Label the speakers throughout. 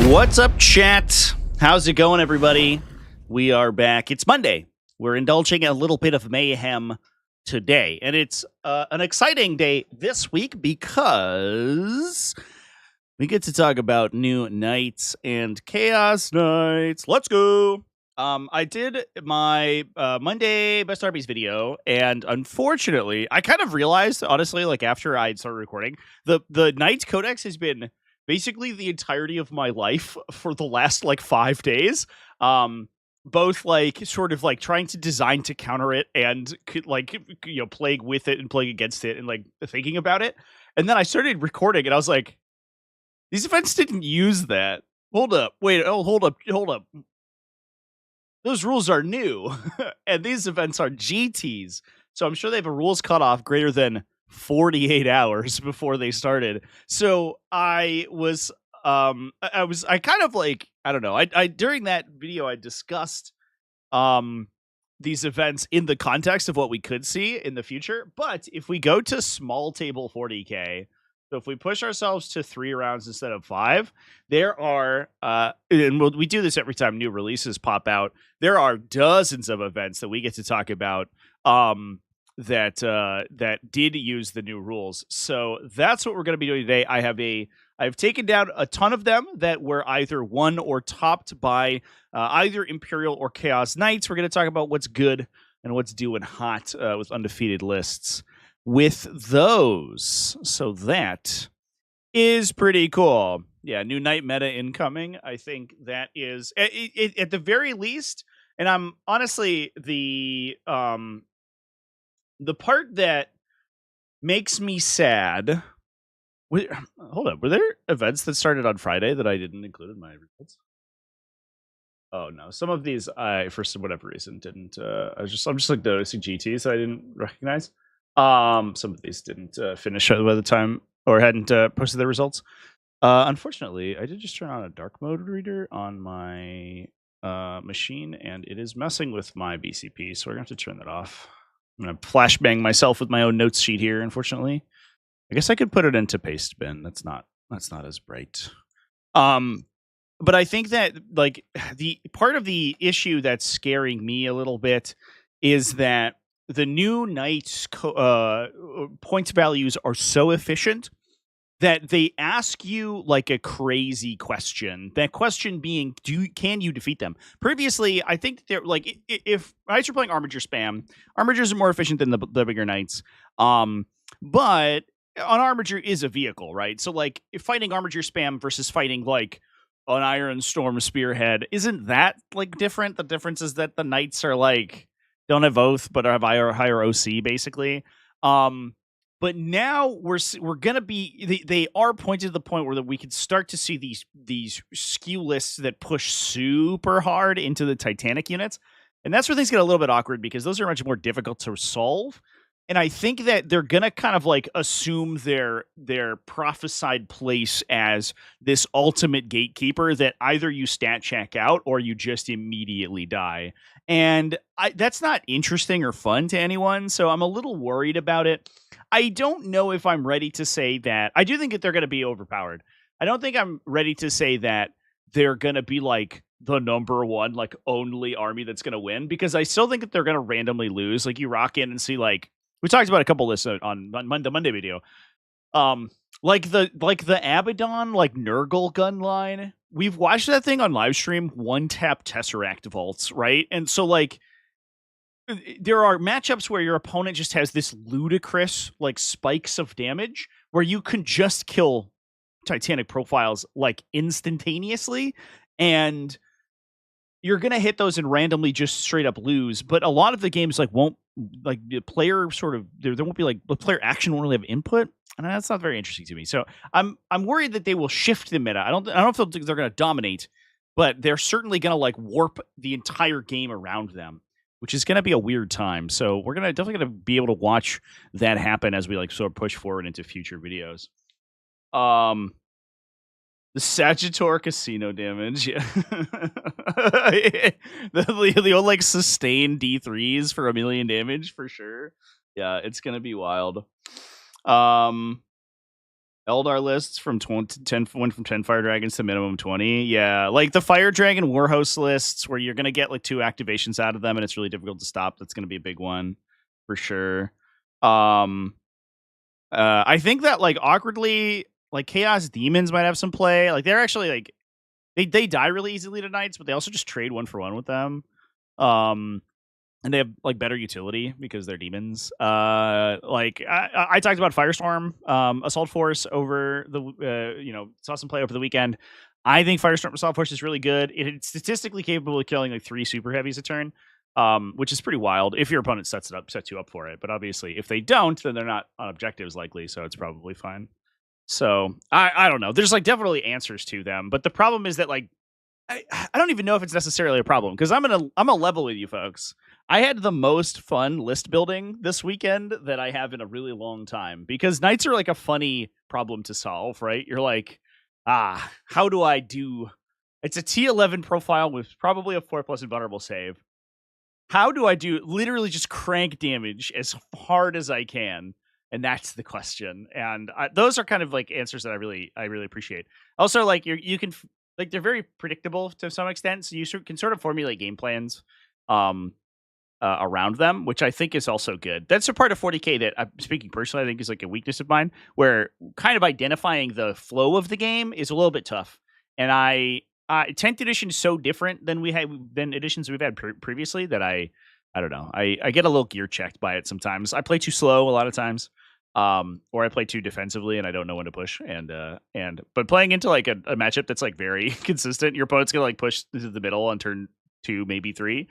Speaker 1: What's up, chat? How's it going, everybody? We are back. It's Monday. We're indulging a little bit of mayhem today, and it's an exciting day this week because we get to talk about new Knights and Chaos Knights. Let's go! I did my Monday Best Armies video, and unfortunately, I kind of realized, honestly, like after I started recording, the Knights Codex has been basically the entirety of my life for the last like 5 days. Both like sort of like trying to design to counter it and like, you know, playing with it and playing against it and like thinking about it. And then I started recording and I was like, these events didn't use that. Hold up. Wait. Oh, hold up. Those rules are new. And these events are GTs. So I'm sure they have a rules cutoff greater than 48 hours before they started. So I kind of like, I don't know. I during that video I discussed these events in the context of what we could see in the future. But if we go to small table 40k, so if we push ourselves to 3 rounds instead of 5, there are and we do this every time new releases pop out. There are dozens of events that we get to talk about that did use the new rules. So that's what we're going to be doing today. I've taken down a ton of them that were either won or topped by either Imperial or Chaos Knights. We're going to talk about what's good and what's doing hot with undefeated lists with those. So that is pretty cool. Yeah, new Knight meta incoming. I think that is at the very least, and I'm honestly the part that makes me sad. Hold up. Were there events that started on Friday that I didn't include in my results? Oh no, some of these I, for whatever reason, didn't. I'm just like noticing GTs that I didn't recognize. Some of these didn't finish by the time or hadn't posted their results. Unfortunately, I did just turn on a dark mode reader on my machine, and it is messing with my BCP. So we're gonna have to turn that off. I'm gonna flashbang myself with my own notes sheet here. Unfortunately. I guess I could put it into paste bin. That's not as bright. But I think that like the part of the issue that's scaring me a little bit is that the new Knights points values are so efficient that they ask you like a crazy question. That question being, can you defeat them? Previously, I think they're like if Knights are playing Armiger spam, Armigers are more efficient than the bigger Knights. But an Armiger is a vehicle, right? So like if fighting Armiger spam versus fighting like an Iron Storm Spearhead, isn't that like different? The difference is that the Knights are like don't have oath but have higher OC basically. But now we're gonna be they are pointed to the point where we can start to see these skew lists that push super hard into the Titanic units, and that's where things get a little bit awkward because those are much more difficult to solve. And I think that they're gonna kind of like assume their prophesied place as this ultimate gatekeeper that either you stat check out or you just immediately die. And that's not interesting or fun to anyone. So I'm a little worried about it. I don't know if I'm ready to say that. I do think that they're going to be overpowered. I don't think I'm ready to say that they're going to be like the number one, like only army that's going to win, because I still think that they're going to randomly lose. Like you rock in and see like, we talked about a couple lists on the Monday video. Like the Abaddon, like Nurgle gun line. We've watched that thing on live stream, 1-tap Tesseract vaults, right? And so like there are matchups where your opponent just has this ludicrous like spikes of damage where you can just kill Titanic profiles like instantaneously, and you're gonna hit those and randomly just straight up lose. But a lot of the games like won't like the player sort of there won't be like the player action won't really have input, and that's not very interesting to me. So I'm worried that they will shift the meta. I don't know if they're gonna dominate, but they're certainly gonna like warp the entire game around them, which is gonna be a weird time. So we're definitely gonna be able to watch that happen as we like sort of push forward into future videos. The Sagittor casino damage, yeah. the old like sustained D3s for 1,000,000 damage for sure. Yeah, it's gonna be wild. Eldar lists from 10 went from 10 fire dragons to minimum 20. Yeah, like the fire dragon warhost lists where you're gonna get like 2 activations out of them and it's really difficult to stop. That's gonna be a big one for sure. I think that like awkwardly, like chaos demons might have some play. Like they're actually like they die really easily to knights, but they also just trade 1 for 1 with them. And they have like better utility because they're demons. Like I talked about Firestorm, Assault Force over the saw some play over the weekend. I think Firestorm Assault Force is really good. It's statistically capable of killing like 3 super heavies a turn, which is pretty wild if your opponent sets you up for it. But obviously, if they don't, then they're not on objectives likely, so it's probably fine. So I don't know. There's like definitely answers to them, but the problem is that like I don't even know if it's necessarily a problem because I'm a level with you folks. I had the most fun list building this weekend that I have in a really long time because knights are like a funny problem to solve, right? You're like, how do I do? It's a T11 profile with probably a 4+ invulnerable save. How do I do literally just crank damage as hard as I can? And that's the question. And those are kind of like answers that I really appreciate. Also, like you can like they're very predictable to some extent, so you can sort of formulate game plans around them, which I think is also good. That's a part of 40k that, speaking personally, I think is like a weakness of mine, where kind of identifying the flow of the game is a little bit tough. And 10th edition is so different than editions we've had previously that I don't know. I get a little gear checked by it sometimes. I play too slow a lot of times. Or I play too defensively and I don't know when to push. But playing into like a matchup that's like very consistent, your opponent's gonna like push into the middle on turn 2, maybe 3.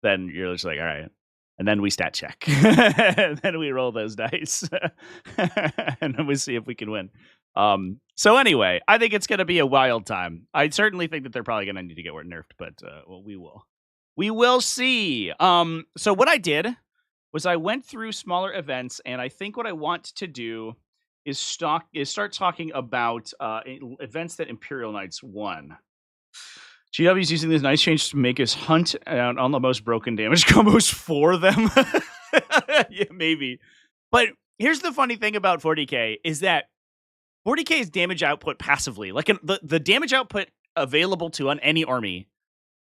Speaker 1: Then you're just like, all right. And then we stat check. And then we roll those dice. And then we see if we can win. So anyway, I think it's gonna be a wild time. I certainly think that they're probably gonna need to get nerfed, but we will. We will see. So what I did was I went through smaller events, and I think what I want to do is start talking about events that Imperial Knights won. GW is using this nice change to make us hunt on the most broken damage combos for them. Yeah, maybe. But here's the funny thing about 40k is that 40k's damage output passively, like the damage output available to any army,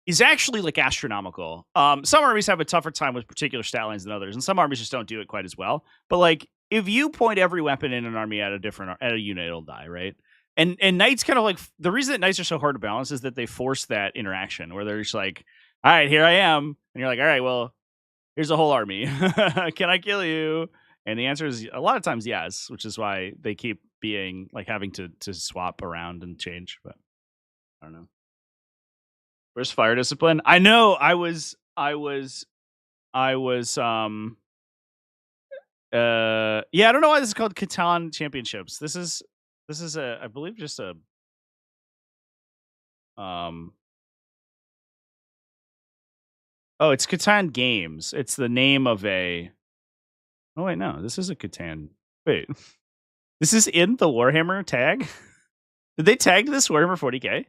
Speaker 1: is actually like astronomical. Some armies have a tougher time with particular stat lines than others, and some armies just don't do it quite as well. But like, if you point every weapon in an army at a unit, it'll die, right? And knights kind of like the reason that knights are so hard to balance is that they force that interaction where they're just like, all right, here I am, and you're like, all right, well, here's a whole army. Can I kill you? And the answer is a lot of times yes, which is why they keep being like having to swap around and change. But I don't know. Where's fire discipline? I know I was yeah, I don't know why this is called Catan Championships. This is I believe just a oh, it's Catan Games. It's the name of a oh wait, no, this is a Catan. Wait. This is in the Warhammer tag? Did they tag this Warhammer 40k?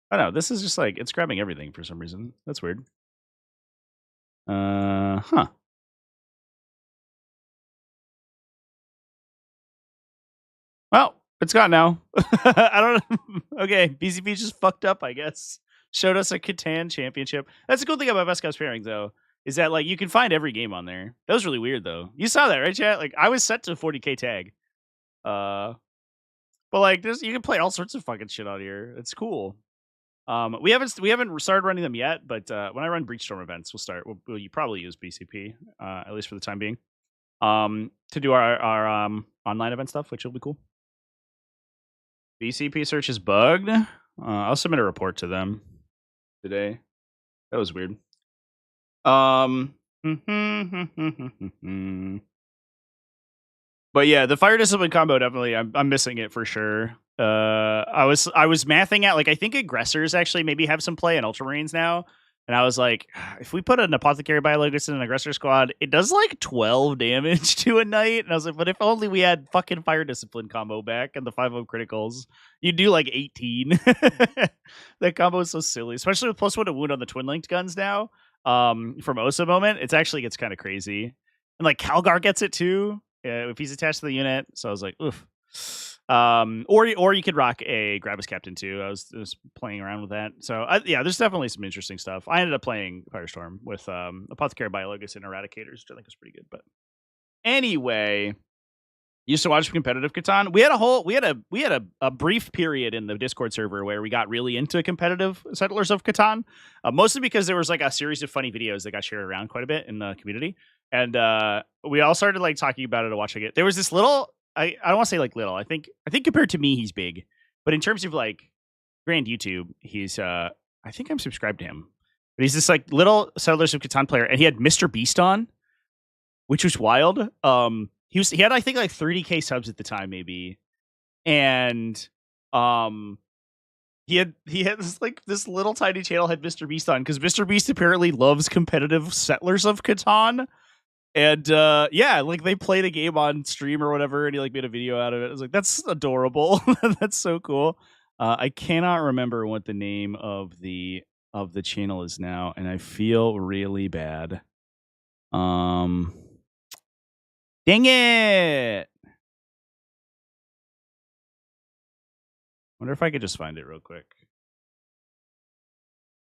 Speaker 1: Oh no, this is just like it's grabbing everything for some reason. That's weird. Huh. Well, it's gone now. I don't know. Okay, BCP just fucked up, I guess. Showed us a Catan championship. That's the cool thing about Best Coast Pairing, though, is that like you can find every game on there. That was really weird, though. You saw that, right, chat? Like I was set to 40k tag. But like you can play all sorts of fucking shit on here. It's cool. We haven't started running them yet, but when I run Breachstorm events, we'll start. We'll probably use BCP at least for the time being, to do our online event stuff, which will be cool. BCP search is bugged. I'll submit a report to them today. That was weird. But yeah, the fire discipline combo definitely. I'm missing it for sure. I was mathing out like I think aggressors actually maybe have some play in Ultramarines now, and I was like, if we put an apothecary biologist in an aggressor squad, it does like 12 damage to a knight, and I was like, but if only we had fucking fire discipline combo back and the 5-0 criticals, you do like 18. That combo is so silly, especially with +1 to wound on the twin linked guns now. From Osa moment, it actually gets kind of crazy, and like Calgar gets it too. if he's attached to the unit. So I was like, oof. Or you could rock a Gravis Captain too. I was playing around with that. So yeah, there's definitely some interesting stuff. I ended up playing Firestorm with Apothecary Biologus and Eradicators, which I think was pretty good. But anyway, used to watch competitive Catan. We had a brief period in the Discord server where we got really into competitive Settlers of Catan, mostly because there was like a series of funny videos that got shared around quite a bit in the community, and we all started like talking about it and watching it. There was this little, I don't want to say like little. I think compared to me he's big, but in terms of like grand YouTube, he's I think I'm subscribed to him, but he's this like little Settlers of Catan player, and he had Mr. Beast on, which was wild. He had I think like 30k subs at the time maybe, and he had this little tiny channel had Mr. Beast on because Mr. Beast apparently loves competitive Settlers of Catan, and yeah, like they played a game on stream or whatever, and he like made a video out of it. I was like, that's adorable. That's so cool. I cannot remember what the name of the channel is now, and I feel really bad. Dang it! Wonder if I could just find it real quick.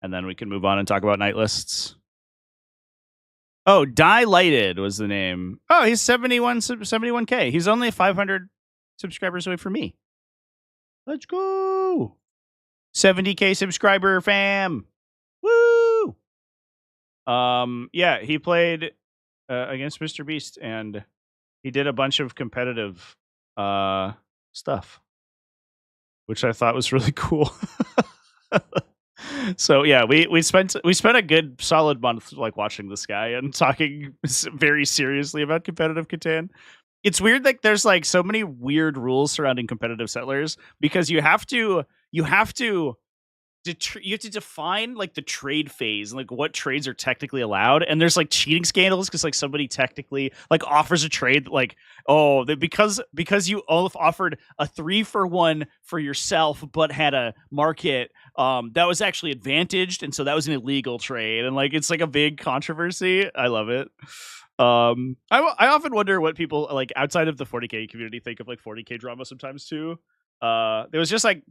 Speaker 1: And then we can move on and talk about night lists. Oh, Die Lighted was the name. Oh, he's 71K. He's only 500 subscribers away from me. Let's go! 70K subscriber fam! Woo! Yeah, he played against Mr. Beast, and he did a bunch of competitive stuff, which I thought was really cool. So yeah, we spent a good solid month like watching this guy and talking very seriously about competitive Catan. It's weird that there's like so many weird rules surrounding competitive Settlers because you have to define like the trade phase and like what trades are technically allowed, and there's like cheating scandals because like somebody technically like offers a trade like, oh, because you offered a 3-for-1 for yourself but had a market that was actually advantaged, and so that was an illegal trade, and like it's like a big controversy. I love it. I often wonder what people like outside of the 40k community think of like 40k drama sometimes too. There was just like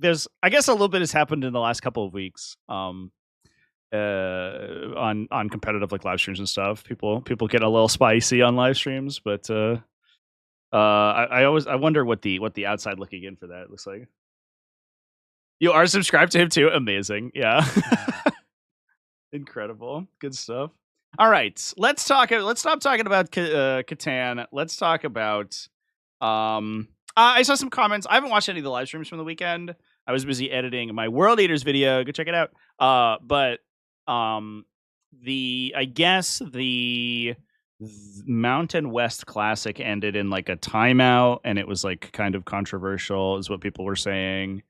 Speaker 1: I guess a little bit has happened in the last couple of weeks on competitive like live streams and stuff. People get a little spicy on live streams, but I wonder what the outside looking in for that looks like. You are subscribed to him too? Amazing. Yeah. Incredible. Good stuff. All right. Let's stop talking about Catan. Let's talk about I saw some comments. I haven't watched any of the live streams from the weekend. I was busy editing my World Eaters video. Go check it out. But I guess the Mountain West Classic ended in like a timeout, and it was like kind of controversial, is what people were saying.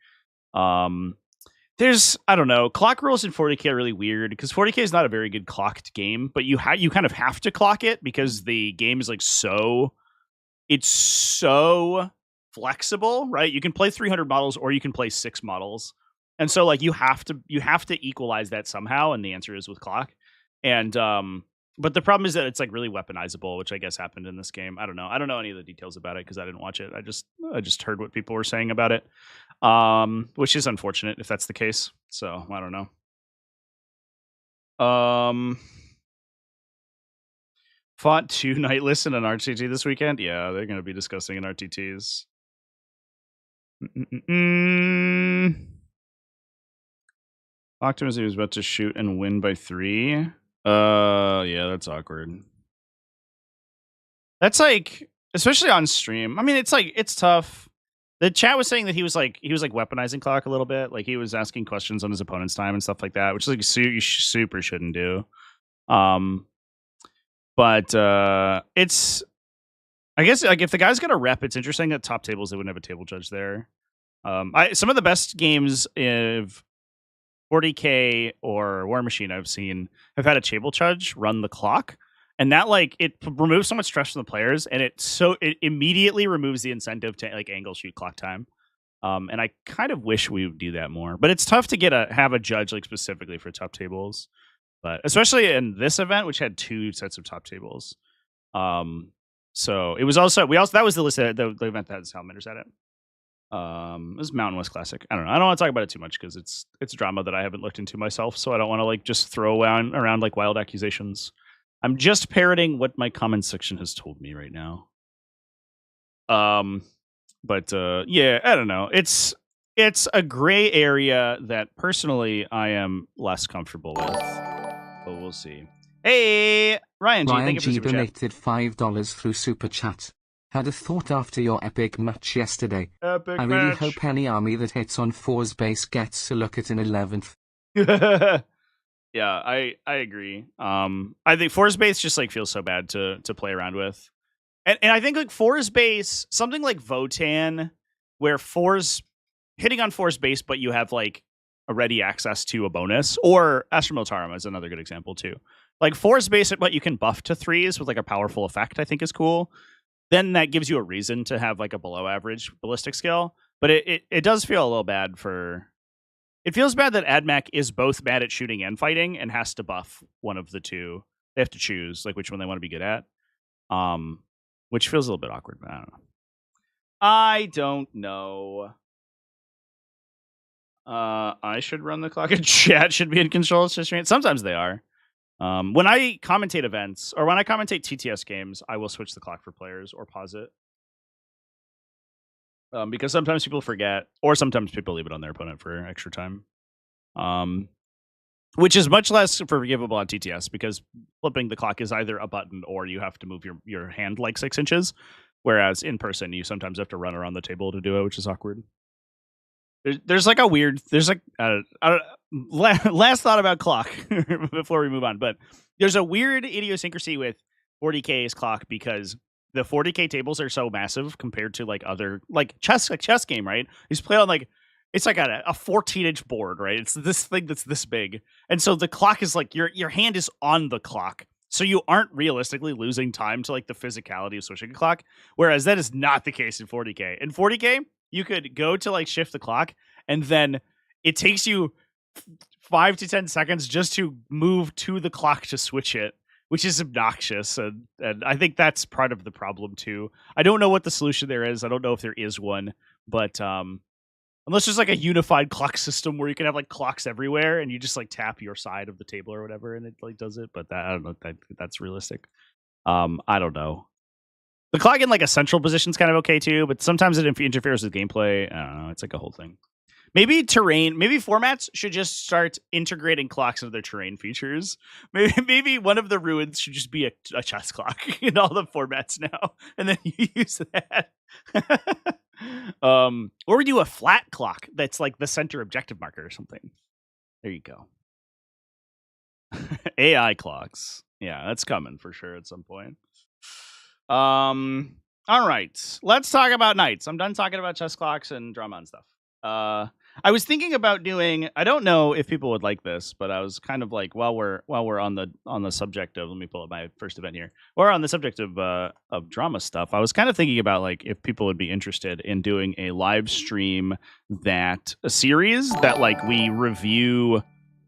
Speaker 1: There's, I don't know, clock rules in 40k are really weird because 40k is not a very good clocked game, but you kind of have to clock it because the game is like it's so flexible, right? You can play 300 models or you can play 6 models, and so like you have to equalize that somehow, and the answer is with clock. And but the problem is that it's like really weaponizable, which I guess happened in this game. I don't know any of the details about it because I didn't watch it. I just heard what people were saying about it, which is unfortunate if that's the case. So I don't know. Fought 2 Nightless in an RTT this weekend. Yeah, they're going to be discussing in RTTs. Optimus was about to shoot and win by 3. Yeah, that's awkward. That's like, especially on stream. I mean, it's tough. The chat was saying that he was weaponizing clock a little bit. Like he was asking questions on his opponent's time and stuff like that, which is like you super shouldn't do. But it's, I guess like if the guy's got a rep, it's interesting that top tables they wouldn't have a table judge there. Some of the best games of 40k or War Machine I've seen have had a table judge run the clock, and that like it removes so much stress from the players, and it immediately removes the incentive to like angle shoot clock time. And I kind of wish we would do that more, but it's tough to have a judge like specifically for top tables, but especially in this event, which had 2 sets of top tables. So it was also that was the list that the event that had salamanders at it. This is Mountain West Classic. I don't know. I don't want to talk about it too much because it's drama that I haven't looked into myself. So I don't want to like just throw around like wild accusations. I'm just parroting what my comment section has told me right now. But yeah, I don't know. It's a gray area that personally I am less comfortable with. But we'll see. Hey, Ryan G, thank you for Super Chat.
Speaker 2: Donated $5 through Super Chat. Had a thought after your epic match yesterday. I really hope any army that hits on 4's base gets a look at an 11th.
Speaker 1: Yeah, I agree. I think 4's base just like feels so bad to play around with. And I think like 4's base, something like Votan, where 4's hitting on 4's base, but you have like a ready access to a bonus, or Astra Militarum is another good example too. Like 4's base, but you can buff to 3s with like a powerful effect, I think is cool. Then that gives you a reason to have like a below average ballistic skill. But it does feel a little bad for... It feels bad that AdMac is both bad at shooting and fighting and has to buff one of the two. They have to choose like which one they want to be good at. Which feels a little bit awkward, but I don't know. I should run the clock and chat should be in control. Sometimes they are. When I commentate events or when I commentate TTS games, I will switch the clock for players or pause it. Because sometimes people forget, or sometimes people leave it on their opponent for extra time. Which is much less forgivable on TTS because flipping the clock is either a button or you have to move your hand like 6 inches. Whereas in person, you sometimes have to run around the table to do it, which is awkward. There's like a weird, last thought about clock before we move on, but there's a weird idiosyncrasy with 40k's clock because the 40k tables are so massive compared to like other like chess game, right? He's played on like, it's like a 14-inch board, right? It's this thing that's this big. And so the clock is like your hand is on the clock. So you aren't realistically losing time to like the physicality of switching a clock. Whereas that is not the case in 40k. In 40k, you could go to like shift the clock and then it takes you 5 to 10 seconds just to move to the clock to switch it, which is obnoxious. And I think that's part of the problem too. I don't know what the solution there is. I don't know if there is one, but unless there's like a unified clock system where you can have like clocks everywhere and you just like tap your side of the table or whatever and it like does it. But I don't know if that's realistic. I don't know. The clock in like a central position is kind of okay too, but sometimes it interferes with gameplay. I don't know. It's like a whole thing. Maybe formats should just start integrating clocks into their terrain features. Maybe one of the ruins should just be a chess clock in all the formats now, and then you use that. Or we do a flat clock that's like the center objective marker or something. There you go. AI clocks. Yeah, that's coming for sure at some point. All right. Let's talk about knights. I'm done talking about chess clocks and drama and stuff. I was thinking about doing, I don't know if people would like this, but I was kind of like, while we're on the subject of, let me pull up my first event here. We're on the subject of drama stuff. I was kind of thinking about like if people would be interested in doing a live stream a series that like we review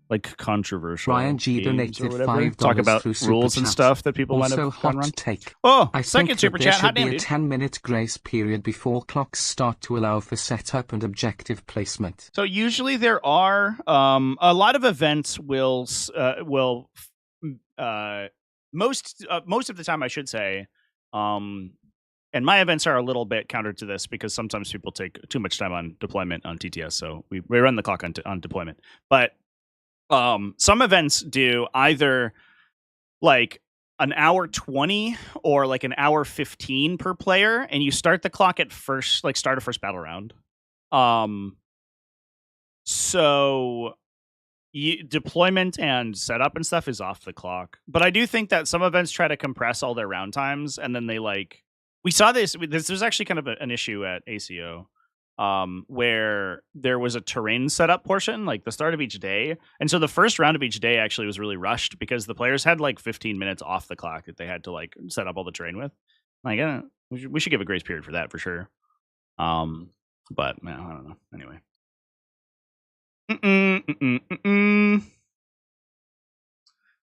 Speaker 1: like controversial
Speaker 2: Ryan G donated $5
Speaker 1: talk about
Speaker 2: through
Speaker 1: rules and stuff that people might have gone wrong.
Speaker 2: Take.
Speaker 1: Oh,
Speaker 2: I
Speaker 1: second super chat.
Speaker 2: Hot damn, dude. 10-minute grace period before clocks start to allow for setup and objective placement.
Speaker 1: So usually there are a lot of events will most of the time I should say and my events are a little bit counter to this because sometimes people take too much time on deployment on TTS, so we run the clock on deployment. But some events do either like an hour 20 or like an hour 15 per player, and you start the clock at first, like start a first battle round. So deployment and setup and stuff is off the clock. But I do think that some events try to compress all their round times, and then they like, we saw this was actually kind of an issue at ACO. Where there was a terrain setup portion, like the start of each day. And so the first round of each day actually was really rushed because the players had like 15 minutes off the clock that they had to like set up all the terrain with. Like, we should give a grace period for that for sure. But man, I don't know. Anyway.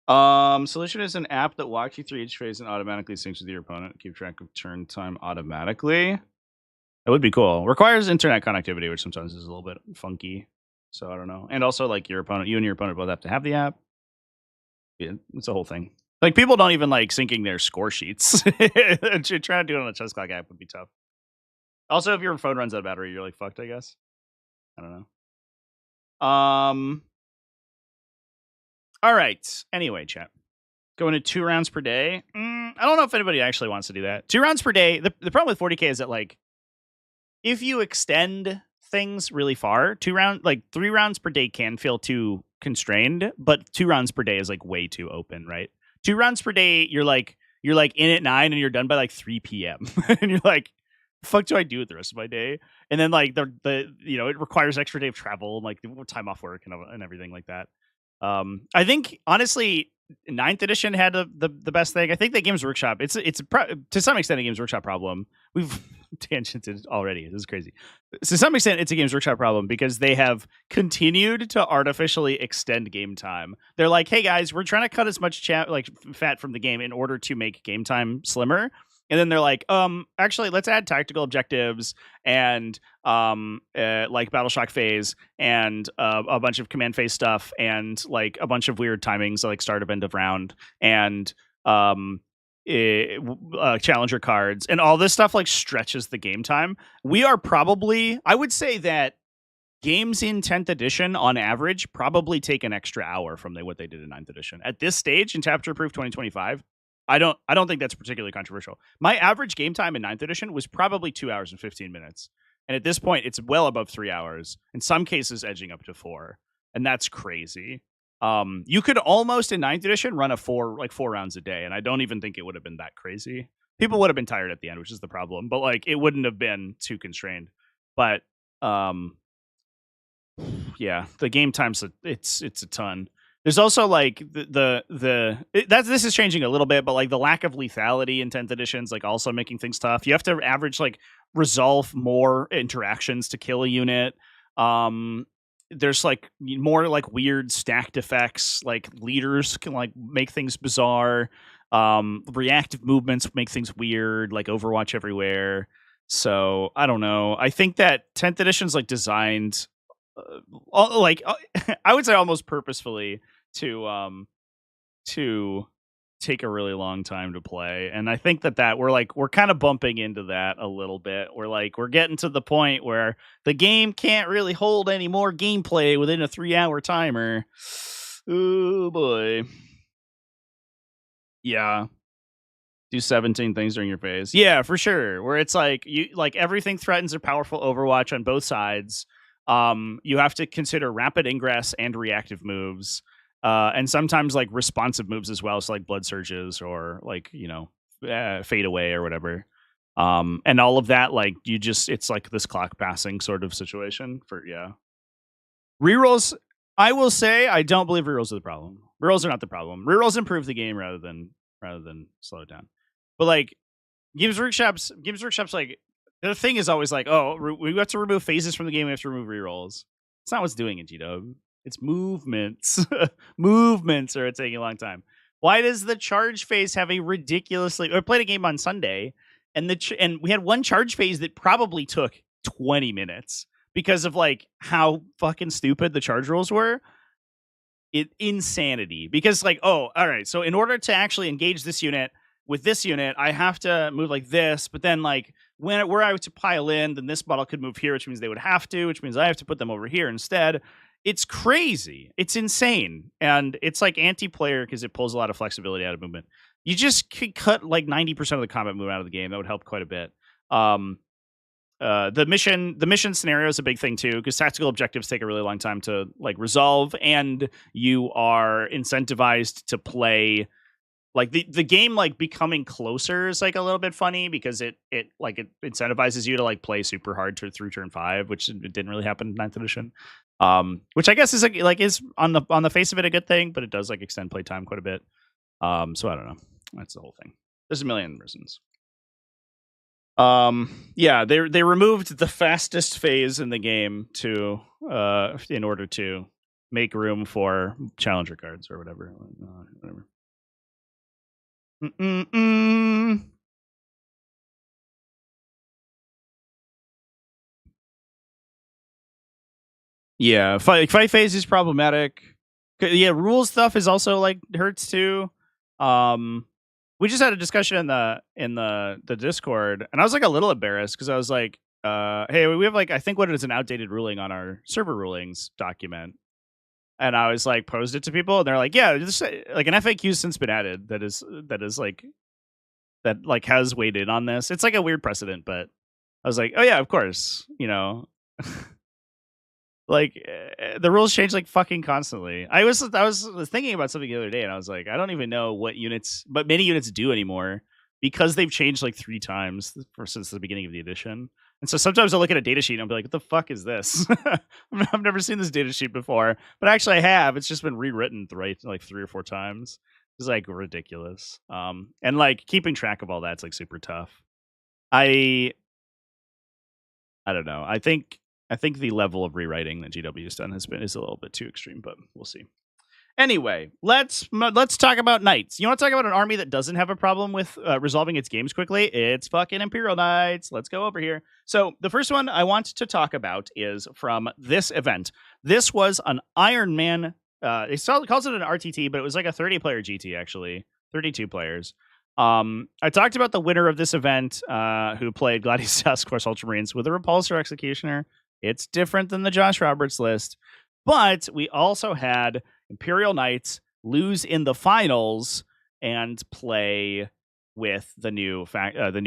Speaker 1: Solution is an app that walks you through each phase and automatically syncs with your opponent. Keep track of turn time automatically. That would be cool. Requires internet connectivity, which sometimes is a little bit funky. So I don't know. And also, like, you and your opponent both have to have the app. Yeah, it's a whole thing. Like, people don't even like syncing their score sheets. Trying to do it on a chess clock app would be tough. Also, if your phone runs out of battery, you're like fucked, I guess. I don't know. All right. Anyway, chat. Going to 2 rounds per day. I don't know if anybody actually wants to do that. 2 rounds per day. The problem with 40k is that, like, if you extend things really far, 3 rounds per day can feel too constrained, but 2 rounds per day is like way too open, right? 2 rounds per day, you're like in at 9 and you're done by like 3 p.m. and you're like, the fuck do I do with the rest of my day? And then like the it requires extra day of travel and like time off work and everything like that. I think honestly, 9th edition had the best thing. I think that Games Workshop, it's to some extent a Games Workshop problem. We've tangented already. This is crazy. To some extent, it's a Games Workshop problem because they have continued to artificially extend game time. They're like, hey guys, we're trying to cut as much fat from the game in order to make game time slimmer. And then they're like, actually, let's add tactical objectives and like battle shock phase and a bunch of command phase stuff and like a bunch of weird timings like start of end of round and challenger cards and all this stuff like stretches the game time. We are probably, I would say that games in 10th edition on average probably take an extra hour from what they did in 9th edition. At this stage in Chapter Proof 2025, I don't think that's particularly controversial. My average game time in 9th edition was probably 2 hours and 15 minutes. And at this point, it's well above 3 hours, in some cases edging up to 4. And that's crazy. You could almost in 9th edition run 4 rounds a day, and I don't even think it would have been that crazy. People would have been tired at the end, which is the problem, but like it wouldn't have been too constrained. But yeah, the game time's it's a ton. There's also like this is changing a little bit, but like the lack of lethality in 10th edition's like also making things tough. You have to average like resolve more interactions to kill a unit. There's like more like weird stacked effects, like leaders can like make things bizarre. Reactive movements make things weird, like Overwatch everywhere. So I don't know. I think that 10th edition's like designed I would say almost purposefully to take a really long time to play, and I think that we're kind of bumping into that a little bit. We're getting to the point where the game can't really hold any more gameplay within a 3-hour timer. Oh boy. Yeah. Do 17 things during your phase. Yeah, for sure. Where it's like you like everything threatens a powerful Overwatch on both sides. You have to consider rapid ingress and reactive moves. And sometimes like responsive moves as well, so like blood surges or like fade away or whatever. And all of that, like it's like this clock passing sort of situation for rerolls. I will say I don't believe rerolls are the problem. Rerolls are not the problem. Rerolls improve the game rather than slow it down. But like Games Workshop's like the thing is always like, oh, we have to remove phases from the game. We have to remove rerolls. It's not what's doing it, G-Dub. It's movements. Movements are taking a long time. Why does the charge phase have a ridiculously... I played a game on Sunday, and we had one charge phase that probably took 20 minutes because of like how fucking stupid the charge rules were. Insanity. Because like, oh, all right, so in order to actually engage this unit with this unit, I have to move like this, but then like where I was to pile in, then this model could move here, which means they would have to, which means I have to put them over here instead. It's crazy. It's insane. And it's like anti-player because it pulls a lot of flexibility out of movement. You just could cut like 90% of the combat movement out of the game. That would help quite a bit. The mission scenario is a big thing too, because tactical objectives take a really long time to like resolve, and you are incentivized to play. Like the game like becoming closer is like a little bit funny because it incentivizes you to like play super hard through turn 5, which didn't really happen in 9th edition. Which I guess is is on the face of it a good thing, but it does like extend play time quite a bit. So I don't know. That's the whole thing. There's a million reasons. Yeah, they removed the fastest phase in the game to in order to make room for challenger cards or whatever. Yeah, fight phase is problematic. Yeah, rules stuff is also like hurts too. We just had a discussion in the Discord, and I was like a little embarrassed because I was like, hey, we have like I think what is an outdated ruling on our server rulings document. And I was like posed it to people, and they're like, yeah, this, like an FAQ since been added that is like that like has weighed in on this. It's like a weird precedent, but I was like, oh yeah, of course, you know. Like the rules change like fucking constantly. I was thinking about something the other day, and I was like, I don't even know what units, but many units do anymore because they've changed like 3 times since the beginning of the edition. And so sometimes I'll look at a data sheet and I'll be like, what the fuck is this? I've never seen this data sheet before, but actually I have. It's just been rewritten like 3 or 4 times. It's like ridiculous. And like keeping track of all that's like super tough. I don't know. I think the level of rewriting that GW has done is a little bit too extreme, but we'll see. Anyway, let's talk about knights. You want to talk about an army that doesn't have a problem with resolving its games quickly? It's fucking Imperial Knights. Let's go over here. So the first one I want to talk about is from this event. This was an Iron Man. It calls it an RTT, but it was like a 30-player GT, actually. 32 players. I talked about the winner of this event who played Gladius Task Force Ultramarines with a Repulsor Executioner. It's different than the Josh Roberts list. But we also had Imperial Knights lose in the finals and play with the new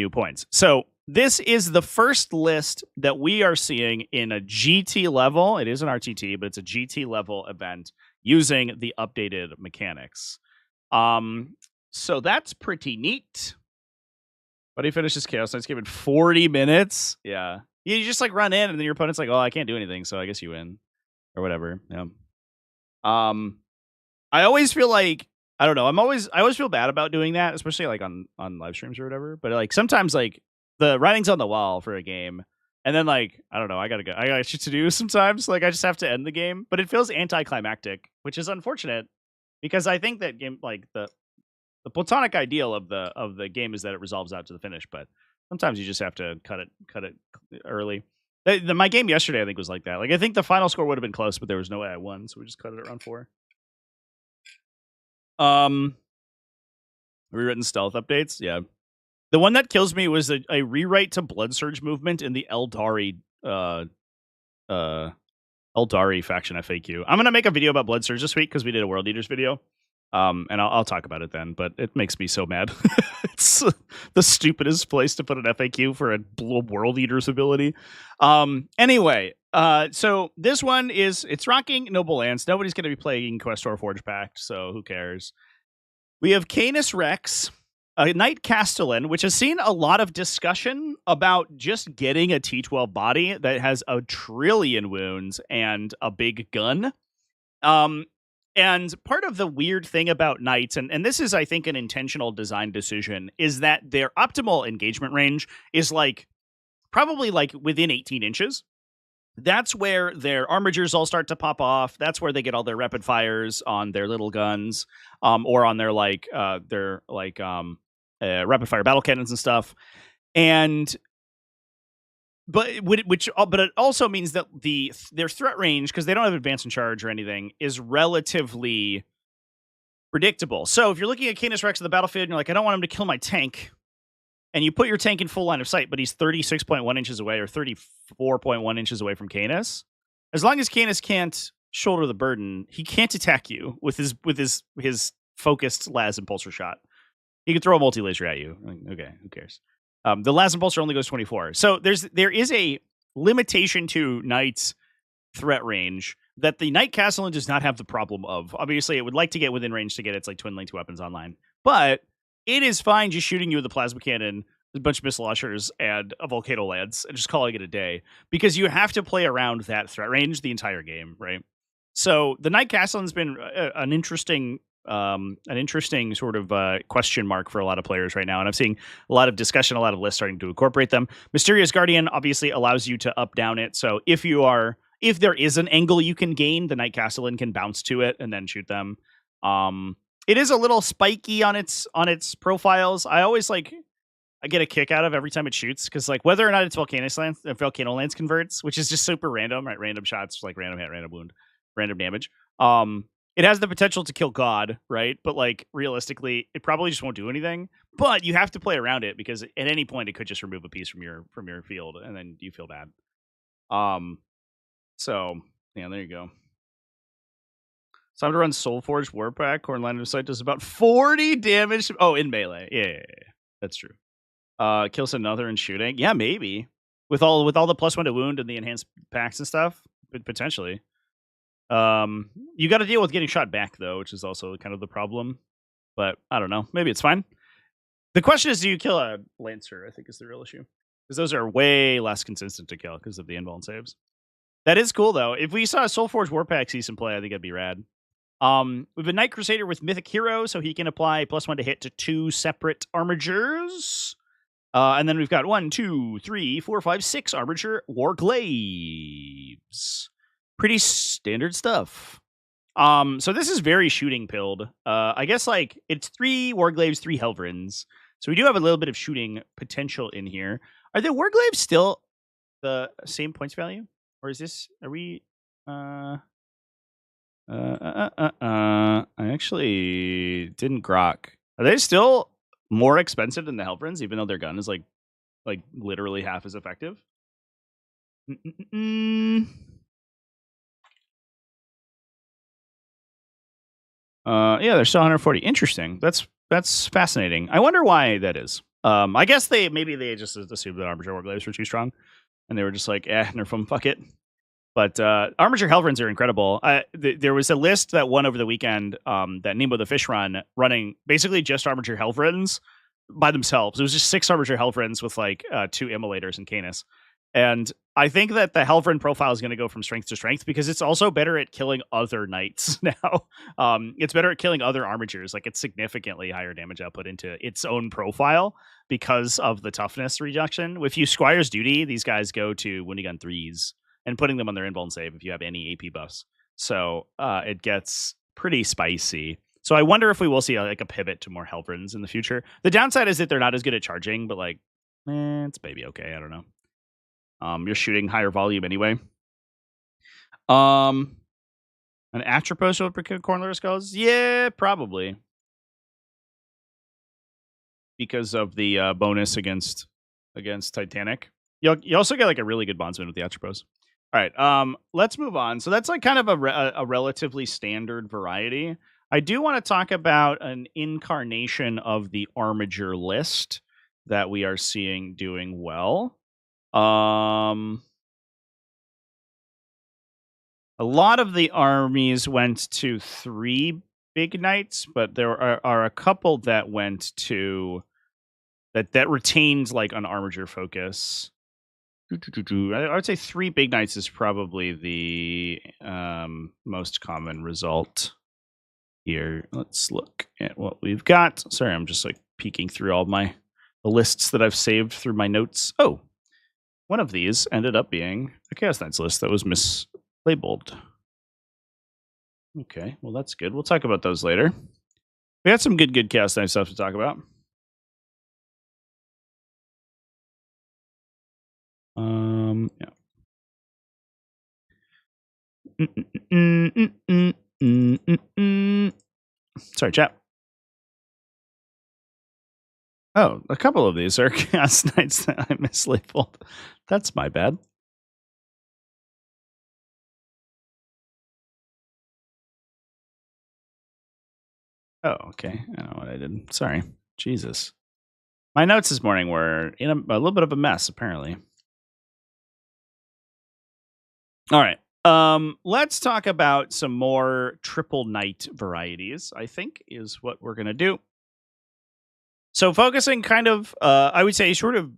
Speaker 1: points. So this is the first list that we are seeing in a GT level. It is an RTT, but it's a GT level event using the updated mechanics. So that's pretty neat. But he finishes Chaos Knights game in 40 minutes. Yeah. You just like run in and then your opponent's like, oh, I can't do anything, so I guess you win. Or whatever. Yeah. I always feel like I don't know. I always feel bad about doing that, especially like on live streams or whatever. But like sometimes like the writing's on the wall for a game, and then like I don't know. I got shit to do sometimes. Like I just have to end the game, but it feels anticlimactic, which is unfortunate because I think that game like the platonic ideal of the game is that it resolves out to the finish, but sometimes you just have to cut it early. My game yesterday, I think, was like that. Like, I think the final score would have been close, but there was no way I won, so we just cut it at round 4. Rewritten stealth updates, yeah. The one that kills me was a rewrite to Blood Surge movement in the Eldari faction FAQ. I'm gonna make a video about Blood Surge this week because we did a World Eaters video. And I'll talk about it then, but it makes me so mad. It's the stupidest place to put an FAQ for a World Eater's ability. Anyway, so this one it's rocking Noble Lance. Nobody's going to be playing Questor Forge Pact, so who cares? We have Canis Rex, a Knight Castellan, which has seen a lot of discussion about just getting a T12 body that has a trillion wounds and a big gun. And part of the weird thing about Knights, and this is, I think, an intentional design decision, is that their optimal engagement range is like probably like within 18 inches. That's where their armigers all start to pop off. That's where they get all their rapid fires on their little guns, or on their rapid fire battle cannons and stuff. But it also means that their threat range, because they don't have advance and charge or anything, is relatively predictable. So if you're looking at Canis Rex in the battlefield and you're like, I don't want him to kill my tank, and you put your tank in full line of sight, but he's 36.1 inches away or 34.1 inches away from Canis, as long as Canis can't shoulder the burden, he can't attack you with his focused las impulsor shot. He can throw a multi-laser at you. Okay, who cares? The last impulsor only goes 24. So there is a limitation to Knight's threat range that the Knight Castellan does not have the problem of. Obviously, it would like to get within range to get its like twin linked weapons online, but it is fine just shooting you with a plasma cannon, a bunch of missile launchers, and a volcano lance, and just calling it a day, because you have to play around that threat range the entire game, right? So the Knight Castellan's been an interesting sort of question mark for a lot of players right now, and I'm seeing a lot of discussion, a lot of lists starting to incorporate them. Mysterious Guardian obviously allows you to up down it, so if you are if there is an angle you can gain, the Night Castellan can bounce to it and then shoot them. It is a little spiky on its profiles. I always I get a kick out of every time it shoots, because whether or not it's Volcano Lance converts, which is just super random, right? Random shots, random hit, random wound, random damage. It has the potential to kill God, right? But realistically, it probably just won't do anything. But you have to play around it, because at any point it could just remove a piece from your field, and then you feel bad. So yeah, there you go. It's time to run Soulforged Warpack. Corn Line of Sight does about 40 damage. Oh, in melee. Yeah. That's true. Kills another in shooting. Yeah, maybe. With all the +1 to wound and the enhanced packs and stuff, potentially. You got to deal with getting shot back, though, which is also kind of the problem. But I don't know. Maybe it's fine. The question is, do you kill a Lancer? I think is the real issue, because those are way less consistent to kill because of the invuln saves. That is cool, though. If we saw a Soulforged Warpack see some play, I think that'd be rad. We have a Night Crusader with Mythic Hero, so he can apply +1 to hit to 2 separate Armigers. And then we've got 1, 2, 3, 4, 5, 6 Armiger Warglaives. Pretty standard stuff. So this is very shooting pilled. I guess it's 3 Warglaives, 3 Helvrins. So we do have a little bit of shooting potential in here. Are the Warglaives still the same points value? Or is this, are we, I actually didn't grok. Are they still more expensive than the Helvrins, even though their gun is literally half as effective? Yeah, they're still 140. Interesting. That's fascinating. I wonder why that is. I guess maybe they just assumed that Armiger Warglaives were too strong, and they were just nerf them, fuck it. But Armiger Helvrins are incredible. There was a list that won over the weekend that Nemo the Fish running basically just Armiger Helvrins by themselves. It was just 6 Armiger Helvrins with 2 Immolators and Canis. And I think that the Helvrin profile is going to go from strength to strength, because it's also better at killing other knights now. It's better at killing other Armigers. It's significantly higher damage output into its own profile because of the toughness reduction. If you Squire's Duty, these guys go to Wounding Gun 3s. And putting them on their invuln save if you have any AP buffs. So it gets pretty spicy. So I wonder if we will see a pivot to more Helvrins in the future. The downside is that they're not as good at charging, but it's maybe okay. I don't know. You're shooting higher volume anyway. An Atropos will procure Cornler Skulls? Yeah, probably. Because of the bonus against Titanic. You also get a really good bondsman with the Atropos. All right, let's move on. So that's kind of a relatively standard variety. I do want to talk about an incarnation of the Armiger list that we are seeing doing well. A lot of the armies went to 3 big knights, but there are a couple that went to that retained an Armiger focus. I would say 3 big knights is probably the most common result here. Let's look at what we've got. Sorry, I'm just peeking through all the lists that I've saved through my notes. Oh, one of these ended up being a Chaos Knights list that was mislabeled. Okay, well that's good. We'll talk about those later. We got some good Chaos Knights stuff to talk about. Yeah. Sorry, chat. Oh, a couple of these are Chaos Knights that I mislabeled. That's my bad. Oh, okay. I know what I did. Sorry. Jesus. My notes this morning were in a little bit of a mess, apparently. All right. Let's talk about some more triple knight varieties, I think, is what we're going to do. So focusing kind of, I would say, short of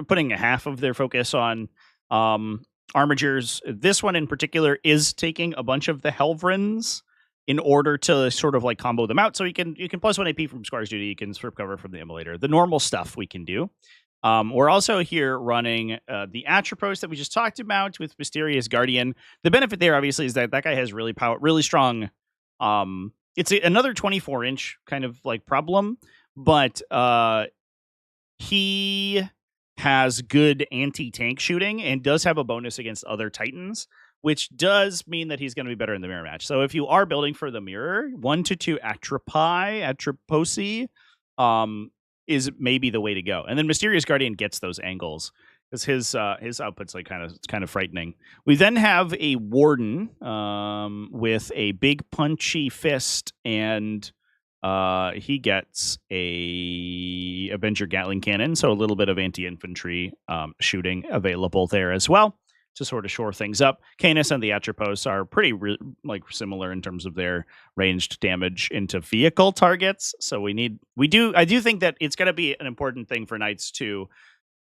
Speaker 1: putting half of their focus on Armigers. This one in particular is taking a bunch of the Helvrins in order to sort of combo them out. So you can +1 AP from Squire's Duty, you can strip cover from the Immolator. The normal stuff we can do. We're also here running the Atropos that we just talked about with Mysterious Guardian. The benefit there, obviously, is that guy has really strong. It's another 24-inch kind of like problem, but he has good anti-tank shooting and does have a bonus against other Titans, which does mean that he's going to be better in the mirror match. So if you are building for the mirror, 1 to 2 Atroposi, is maybe the way to go. And then Mysterious Guardian gets those angles because his output's like kind of frightening. We then have a Warden with a big punchy fist, and he gets a Avenger Gatling cannon, so a little bit of anti-infantry shooting available there as well to sort of shore things up. Canis and the Atropos are pretty similar in terms of their ranged damage into vehicle targets. So I do think that it's going to be an important thing for Knights to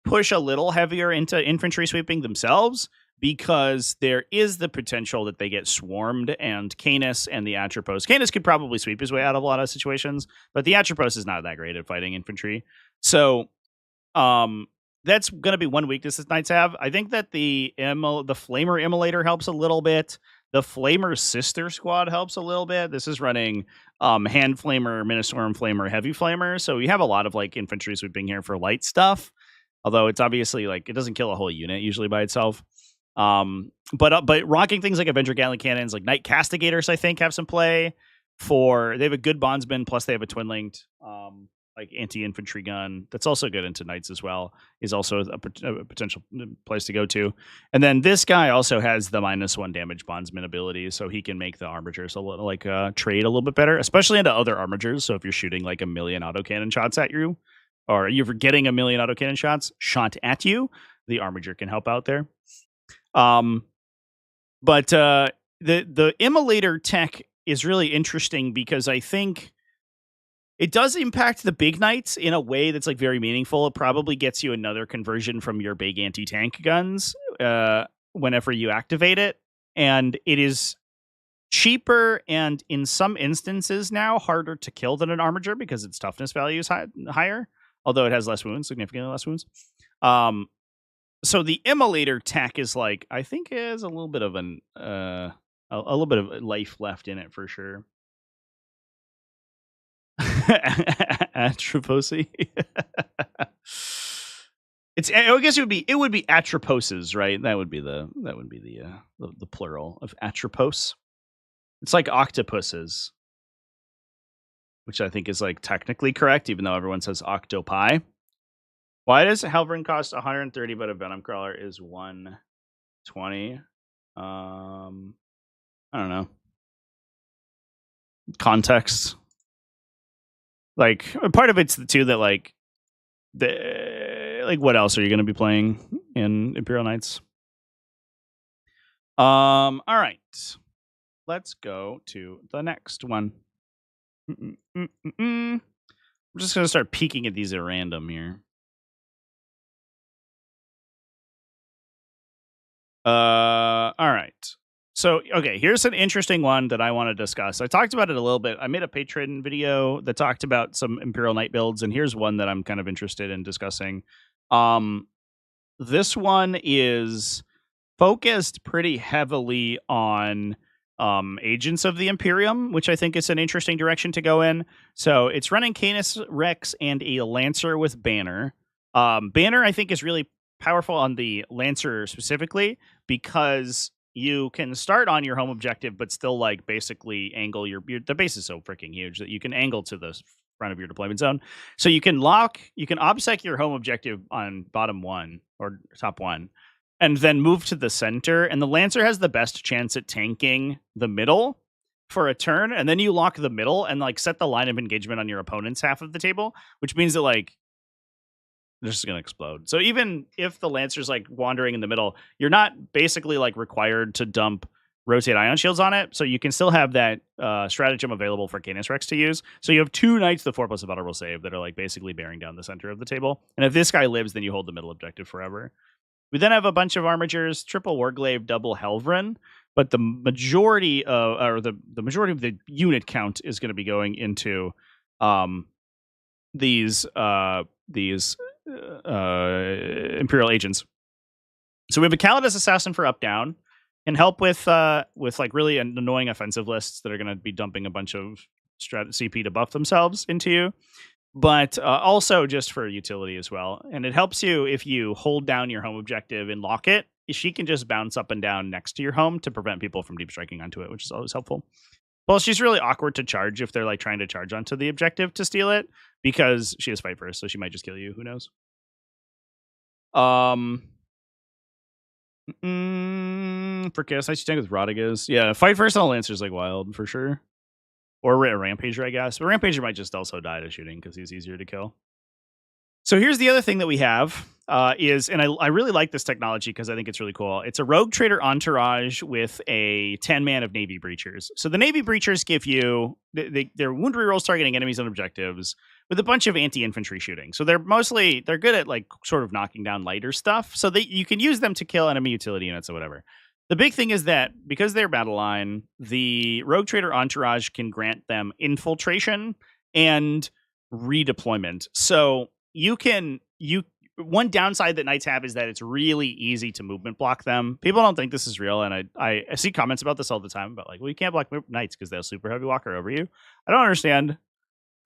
Speaker 1: push a little heavier into infantry sweeping themselves, because there is the potential that they get swarmed, and Canis and the Atropos. Canis could probably sweep his way out of a lot of situations, but the Atropos is not that great at fighting infantry. So that's going to be one weakness that Knights have. I think that the Flamer Immolator helps a little bit. The Flamer Sister Squad helps a little bit. This is running Hand Flamer, Ministorum Flamer, Heavy Flamer. So we have a lot of like infantry sweeping here for light stuff. Although it's obviously like it doesn't kill a whole unit usually by itself. But rocking things like Avenger Gatling cannons, like Knight Castigators, I think have some play. They have a good bondsman, plus they have a twin linked like anti-infantry gun that's also good into Knights as well, is also a potential place to go to. And then this guy also has the -1 damage bondsman ability, so he can make the Armigers a little like trade a little bit better, especially into other Armigers. So if you're shooting like 1 million autocannon shots at you, or you're getting 1 million autocannon shots shot at you, the Armiger can help out there. But the Immolator tech is really interesting because I think it does impact the big Knights in a way that's like very meaningful. It probably gets you another conversion from your big anti-tank guns whenever you activate it. And it is cheaper and in some instances now harder to kill than an Armiger because its toughness value is higher, although it has less wounds, significantly less wounds. So the Immolator tech is like, I think it has a little bit of a little bit of life left in it for sure. Atroposi. I guess it would be Atroposes, right? That would be the plural of Atropos. It's like octopuses, which I think is like technically correct, even though everyone says octopi. Why does Helverin cost 130, but a Venom Crawler is 120? I don't know. Context. Like, part of it's the two that like what else are you going to be playing in Imperial Knights? All right. Let's go to the next one. I'm just going to start peeking at these at random here. All right. So, okay, here's an interesting one that I want to discuss. I talked about it a little bit. I made a Patreon video that talked about some Imperial Knight builds, and here's one that I'm kind of interested in discussing. This one is focused pretty heavily on Agents of the Imperium, which I think is an interesting direction to go in. So it's running Canis Rex and a Lancer with Banner. Banner, I think, is really powerful on the Lancer specifically because you can start on your home objective, but still like basically angle the base is so freaking huge that you can angle to the front of your deployment zone. So you can obsec your home objective on bottom one or top one, and then move to the center. And the Lancer has the best chance at tanking the middle for a turn. And then you lock the middle and like set the line of engagement on your opponent's half of the table, which means that like they're just going to explode. So even if the Lancer's like wandering in the middle, you're not basically like required to dump rotate ion shields on it. So you can still have that stratagem available for Canis Rex to use. So you have 2 Knights, the 4+ a battle roll save, that are like basically bearing down the center of the table. And if this guy lives, then you hold the middle objective forever. We then have a bunch of Armigers, triple Warglaive, double Helverin, but the majority of the unit count is going to be going into these Imperial agents. So we have a Calidus Assassin for up down, can help with like really annoying offensive lists that are going to be dumping a bunch of CP to buff themselves into you, but also just for utility as well. And it helps you if you hold down your home objective and lock it. She can just bounce up and down next to your home to prevent people from deep striking onto it, which is always helpful. Well, she's really awkward to charge if they're like trying to charge onto the objective to steal it, because she has fight first, so she might just kill you. Who knows? For Chaos Knights, you tank with Rodriguez. Yeah, fight first on Lancer's like wild for sure. Or a Rampager, I guess. But Rampager might just also die to shooting because he's easier to kill. So here's the other thing that we have is, and I really like this technology because I think it's really cool. It's a Rogue Trader entourage with a 10-man of Navy Breachers. So the Navy Breachers give you, their wound rerolls targeting enemies on objectives with a bunch of anti-infantry shooting. So they're good at like sort of knocking down lighter stuff. So you can use them to kill enemy utility units or whatever. The big thing is that because they're battle line, the Rogue Trader entourage can grant them infiltration and redeployment. So one downside that knights have is that it's really easy to movement block them. People don't think this is real, and I see comments about this all the time about like, well, you can't block knights because they'll super heavy walker over you. I don't understand.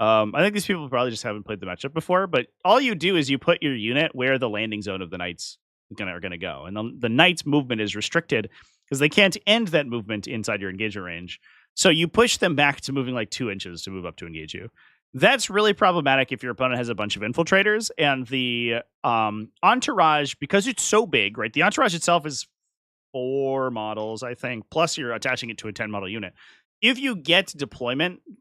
Speaker 1: I think these people probably just haven't played the matchup before, but all you do is you put your unit where the landing zone of the knights are going to go, and the knight's movement is restricted because they can't end that movement inside your engagement range. So you push them back to moving like 2 inches to move up to engage you. That's really problematic if your opponent has a bunch of infiltrators, and the entourage, because it's so big, right? The entourage itself is 4 models, I think, plus you're attaching it to a 10 model unit. If you get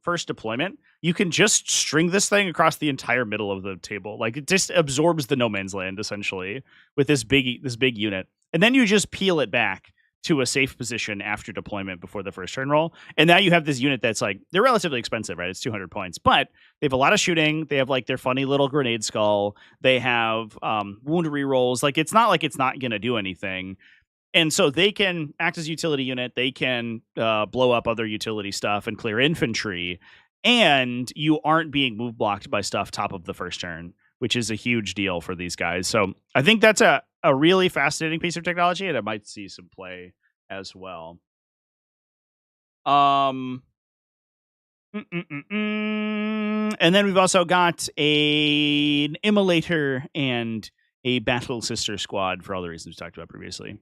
Speaker 1: first deployment, you can just string this thing across the entire middle of the table. Like, it just absorbs the no man's land essentially with this big unit, and then you just peel it back to a safe position after deployment before the first turn roll. And now you have this unit that's like, they're relatively expensive, right? It's 200 points, but they have a lot of shooting. They have like their funny little grenade skull. They have wound rerolls. Like, it's not like it's not going to do anything. And so they can act as a utility unit. They can blow up other utility stuff and clear infantry. And you aren't being move blocked by stuff top of the first turn, which is a huge deal for these guys. So I think that's a really fascinating piece of technology, and it might see some play as well. And then we've also got an Immolator and a Battle Sister squad for all the reasons we talked about previously.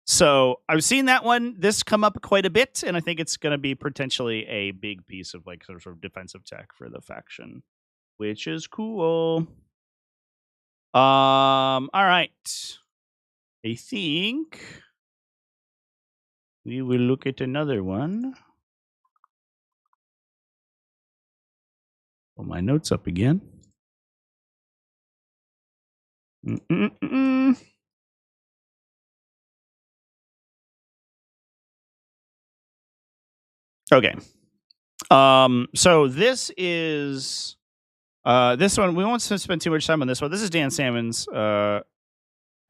Speaker 1: So I've seen that one, this come up quite a bit, and I think it's going to be potentially a big piece of like sort of defensive tech for the faction, which is cool. All right. I think we will look at another one. Pull my notes up again. Okay. So this is this one. We won't spend too much time on this one. This is Dan Salmons,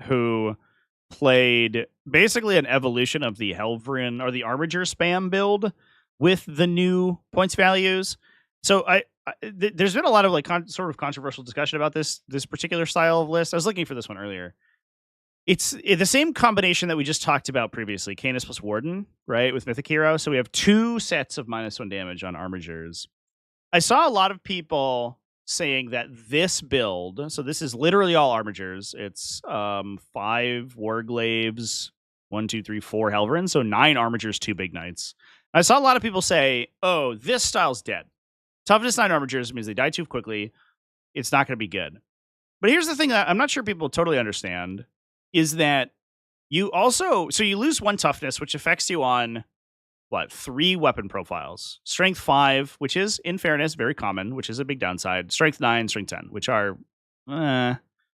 Speaker 1: who played basically an evolution of the Helvrin or the Armiger spam build with the new points values. So there's been a lot of like sort of controversial discussion about this particular style of list. I was looking for this one earlier. It's the same combination that we just talked about previously, Canis plus Warden, right, with Mythic Hero. So we have 2 sets of -1 damage on Armigers. I saw a lot of people saying that this build, so this is literally all Armigers. It's 5 Warglaves, 1, 2, 3, 4 Helverins, so 9 Armigers, 2 Big Knights. I saw a lot of people say, oh, this style's dead. Toughness 9 Armigers means they die too quickly. It's not going to be good. But here's the thing that I'm not sure people totally understand, is that you lose 1 toughness, which affects you on 3 weapon profiles. Strength 5, which is, in fairness, very common, which is a big downside. Strength 9, Strength 10, which are,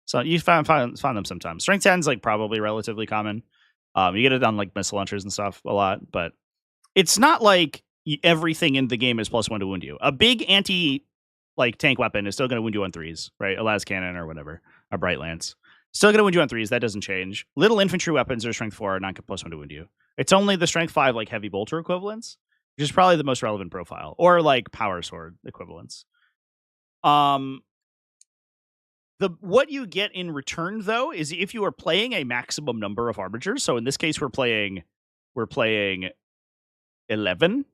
Speaker 1: so you find them sometimes. Strength 10 is like probably relatively common. You get it on like missile launchers and stuff a lot, but it's not like everything in the game is +1 to wound you. A big tank weapon is still going to wound you on 3s, right? A las cannon or whatever, a bright lance. Still going to wound you on 3s. That doesn't change. Little infantry weapons are strength 4, not +1 to wound you. It's only the strength 5 like heavy bolter equivalents, which is probably the most relevant profile, or like power sword equivalents. what you get in return, though, is if you are playing a maximum number of Armigers. So in this case, we're playing 11.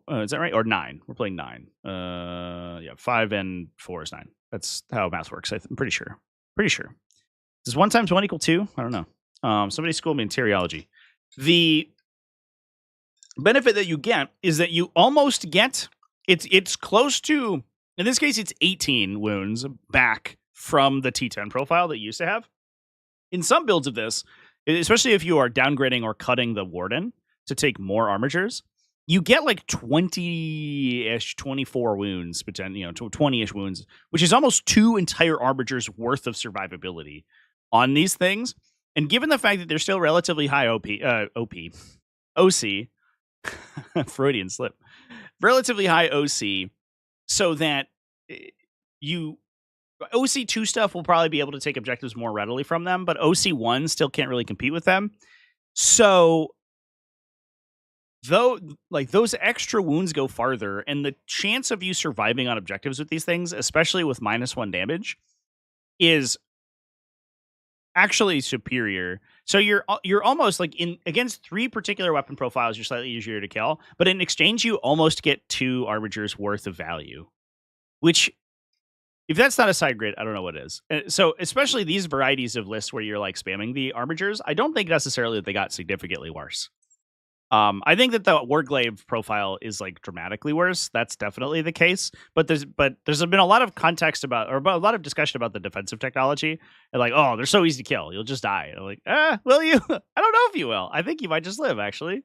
Speaker 1: Is that right? Or 9? We're playing 9. 5 and 4 is 9. That's how math works. I'm pretty sure. Does 1 times 1 equal 2? I don't know. Somebody schooled me in teriology. The benefit that you get is that you almost get it's close to, in this case, it's 18 wounds back from the T10 profile that you used to have. In some builds of this, especially if you are downgrading or cutting the Warden to take more Armigers, you get like 20-ish, 24 wounds, 20-ish wounds, which is almost 2 entire Armigers worth of survivability on these things. And given the fact that they're still relatively high OC, Freudian slip, relatively high OC, so that OC2 stuff will probably be able to take objectives more readily from them, but OC1 still can't really compete with them. So though, like, those extra wounds go farther, and the chance of you surviving on objectives with these things, especially with -1 damage, is actually superior. So you're almost like against 3 particular weapon profiles, you're slightly easier to kill, but in exchange, you almost get 2 Armigers worth of value, which, if that's not a side grid, I don't know what is. So especially these varieties of lists where you're like spamming the Armigers, I don't think necessarily that they got significantly worse. I think that the Warglaive profile is like dramatically worse. That's definitely the case. But there's been a lot of context about a lot of discussion about the defensive technology, and like, oh, they're so easy to kill, you'll just die. And I'm like, will you? I don't know if you will. I think you might just live, actually.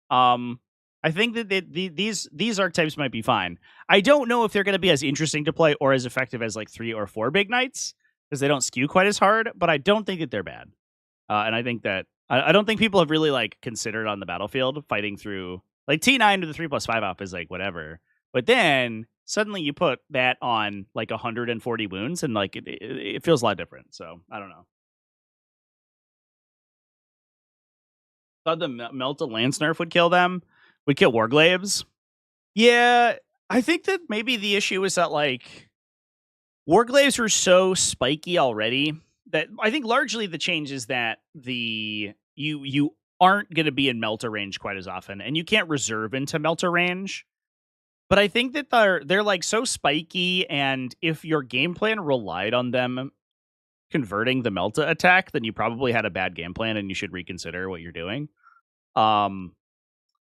Speaker 1: I think that these archetypes might be fine. I don't know if they're going to be as interesting to play or as effective as like 3 or 4 big knights, because they don't skew quite as hard. But I don't think that they're bad, and I think that. I don't think people have really like considered on the battlefield fighting through like T9 to the 3+5 op is like whatever, but then suddenly you put that on like 140 wounds and like it feels a lot different. So I don't know. Thought the Melta Lance nerf would kill them, would kill Warglaives. Yeah, I think that maybe the issue is that like Warglaives were so spiky already that I think largely the change is that you aren't going to be in Melta range quite as often, and you can't reserve into Melta range. But I think that they're like so spiky, and if your game plan relied on them converting the Melta attack, then you probably had a bad game plan, and you should reconsider what you're doing.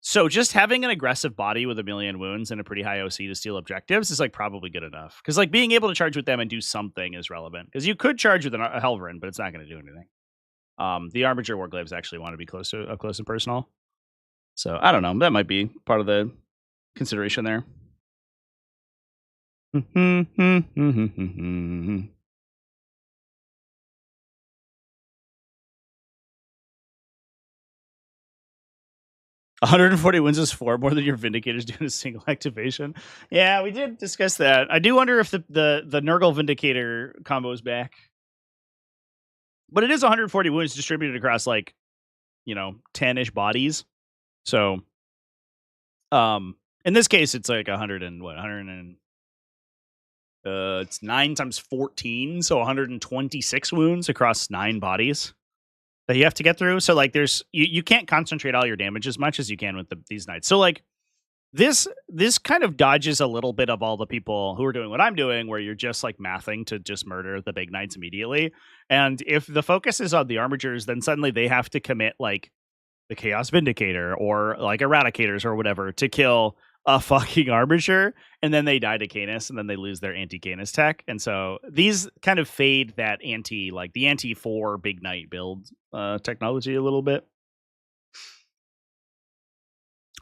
Speaker 1: So just having an aggressive body with 1 million wounds and a pretty high OC to steal objectives is like probably good enough. Because like being able to charge with them and do something is relevant. Because you could charge with a Helverin, but it's not going to do anything. The Armiger Warglaives actually want to be close and personal. So I don't know. That might be part of the consideration there. 140 wins is 4 more than your Vindicators do in a single activation. Yeah, we did discuss that. I do wonder if the Nurgle Vindicator combo is back. But it is 140 wounds distributed across like, 10-ish bodies. So, in this case, it's like 100 and what? 100 and it's 9 times 14, so 126 wounds across 9 bodies that you have to get through. So like there's you can't concentrate all your damage as much as you can with these knights. So like this kind of dodges a little bit of all the people who are doing what I'm doing, where you're just like mathing to just murder the big knights immediately. And if the focus is on the Armigers, then suddenly they have to commit like the Chaos Vindicator or like Eradicators or whatever to kill a fucking Armiger, and then they die to Canis, and then they lose their anti-Canis tech. And so these kind of fade that the anti-4 big knight build technology a little bit.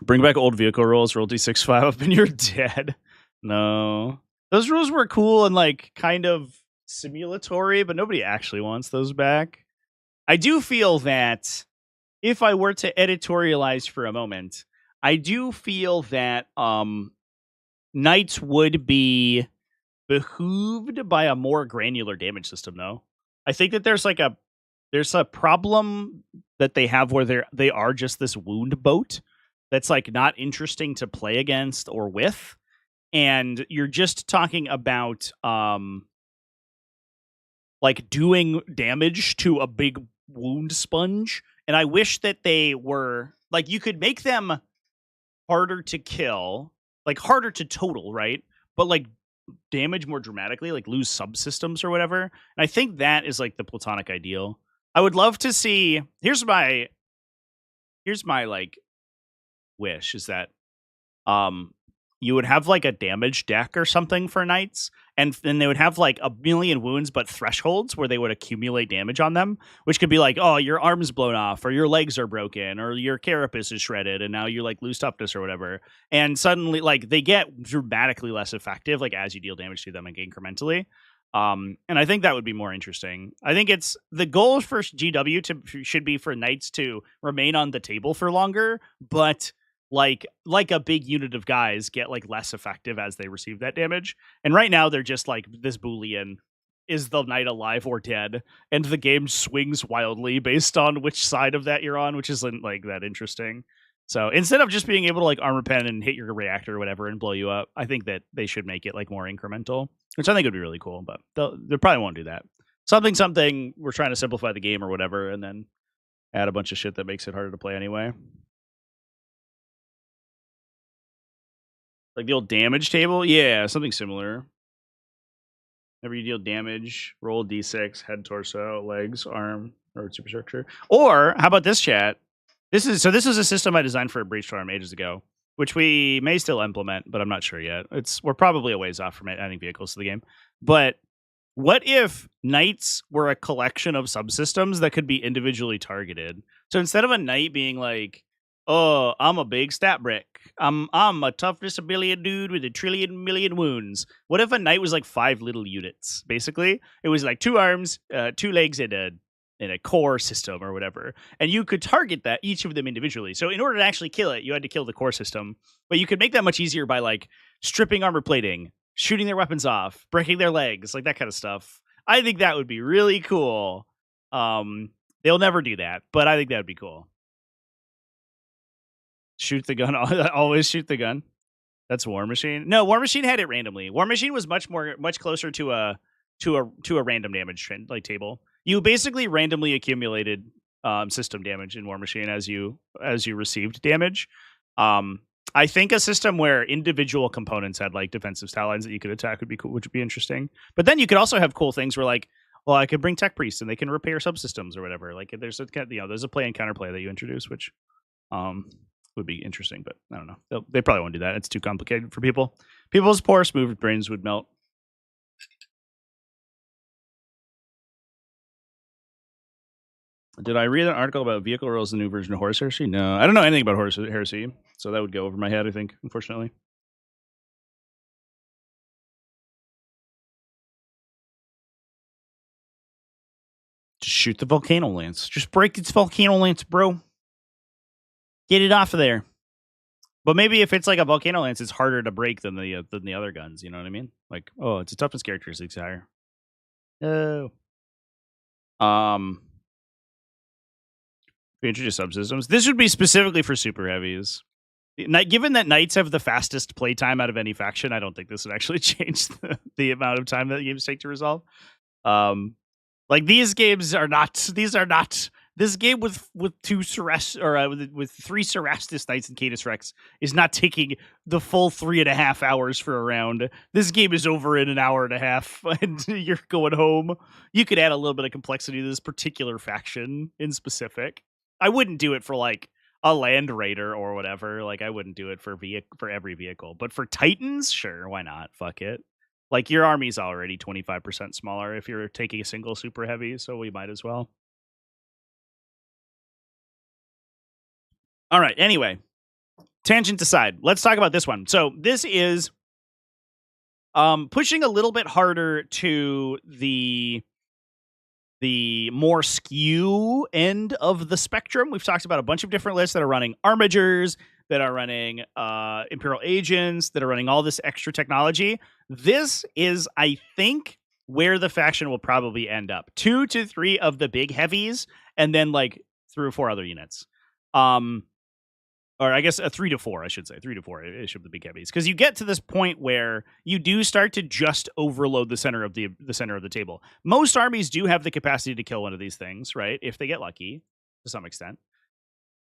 Speaker 1: Bring back old vehicle rules, roll d6/5 up and you're dead. No. Those rules were cool and like kind of simulatory, but nobody actually wants those back. I do feel that if I were to editorialize for a moment, I do feel that knights would be behooved by a more granular damage system, though. I think that there's a problem that they have where they are just this wound boat that's like not interesting to play against or with, and you're just talking about like doing damage to a big wound sponge. And I wish that they were like, you could make them harder to kill, like harder to total, right? But like damage more dramatically, like lose subsystems or whatever. And I think that is like the platonic ideal. I would love to see. Here's my like wish is that you would have like a damage deck or something for knights, and then they would have like 1,000,000 wounds, but thresholds where they would accumulate damage on them, which could be like, oh, your arm's blown off, or your legs are broken, or your carapace is shredded, and now you like lose toughness or whatever. And suddenly, like, they get dramatically less effective, like as you deal damage to them and incrementally. And I think that would be more interesting. I think it's the goal for GW should be for knights to remain on the table for longer, but like a big unit of guys get like less effective as they receive that damage. And right now they're just like this Boolean, is the knight alive or dead? And the game swings wildly based on which side of that you're on, which isn't like that interesting. So instead of just being able to like armor pen and hit your reactor or whatever and blow you up, I think that they should make it like more incremental, which I think would be really cool, but they probably won't do that. Something, we're trying to simplify the game or whatever, and then add a bunch of shit that makes it harder to play anyway. Like the old damage table? Yeah, something similar. Whenever you deal damage, roll d6, head, torso, legs, arm, or superstructure. Or, how about this, chat? This is a system I designed for a Breach Storm ages ago, which we may still implement, but I'm not sure yet. We're probably a ways off from adding vehicles to the game. But what if knights were a collection of subsystems that could be individually targeted? So instead of a knight being like, oh, I'm a big stat brick, I'm a toughness ability dude with 1,000,000,000,000 wounds. What if a knight was like 5 little units? Basically, it was like 2 arms, 2 legs, and a core system or whatever. And you could target that, each of them individually. So in order to actually kill it, you had to kill the core system. But you could make that much easier by like stripping armor plating, shooting their weapons off, breaking their legs, like that kind of stuff. I think that would be really cool. They'll never do that, but I think that would be cool. Shoot the gun. Always shoot the gun. That's War Machine. No, War Machine had it randomly. War Machine was much closer to a random damage trend, like table. You basically randomly accumulated system damage in War Machine as you received damage. I think a system where individual components had like defensive style lines that you could attack would be cool, which would be interesting. But then you could also have cool things where like, well, I could bring tech priests and they can repair subsystems or whatever. Like there's a play and counterplay that you introduce, which would be interesting, but I don't know. They probably won't do that. It's too complicated for people. People's poor smooth brains would melt. Did I read an article about vehicle rules in the new version of Horus Heresy? No, I don't know anything about Horus Heresy, so that would go over my head, I think, unfortunately. Just shoot the volcano lance. Just break its volcano lance, bro. Get it off of there. But maybe if it's like a volcano lance, it's harder to break than the other guns. You know what I mean? Like, oh, it's a toughness characteristics higher. Oh. We introduce subsystems. This would be specifically for super heavies. Given that knights have the fastest playtime out of any faction, I don't think this would actually change the amount of time that games take to resolve. Like these games are not. These are not. This game with 3 Cerastus Knights and Canis Rex is not taking the full 3.5 hours for a round. This game is over in 1.5 hours, and you're going home. You could add a little bit of complexity to this particular faction in specific. I wouldn't do it for like a Land Raider or whatever. Like I wouldn't do it for every vehicle, but for Titans, sure, why not? Fuck it. Like your army's already 25% smaller if you're taking a single super heavy, so we might as well. All right. Anyway, tangent aside, let's talk about this one. So this is pushing a little bit harder to the more skew end of the spectrum. We've talked about a bunch of different lists that are running Armigers, that are running Imperial agents, that are running all this extra technology. This is, I think, where the faction will probably end up. 2 to 3 of the big heavies, and then like 3 or 4 other units. or I guess a 3 to 4, I should say 3 to 4. It should be big heavies because you get to this point where you do start to just overload the center of the center of the table. Most armies do have the capacity to kill one of these things, right? If they get lucky to some extent.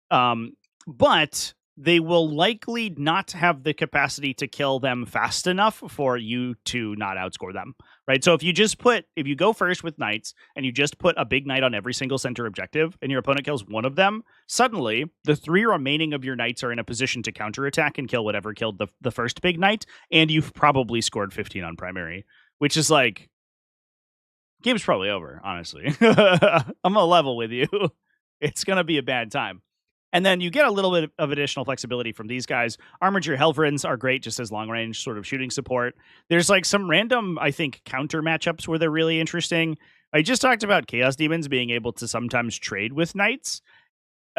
Speaker 1: But they will likely not have the capacity to kill them fast enough for you to not outscore them, right? So if you go first with knights and you just put a big knight on every single center objective and your opponent kills one of them, suddenly the 3 remaining of your knights are in a position to counterattack and kill whatever killed the first big knight, and you've probably scored 15 on primary, which is like, game's probably over, honestly. I'm gonna level with you. It's gonna be a bad time. And then you get a little bit of additional flexibility from these guys. Armiger-Helverins are great just as long-range sort of shooting support. There's like some random, I think, counter matchups where they're really interesting. I just talked about Chaos Demons being able to sometimes trade with Knights.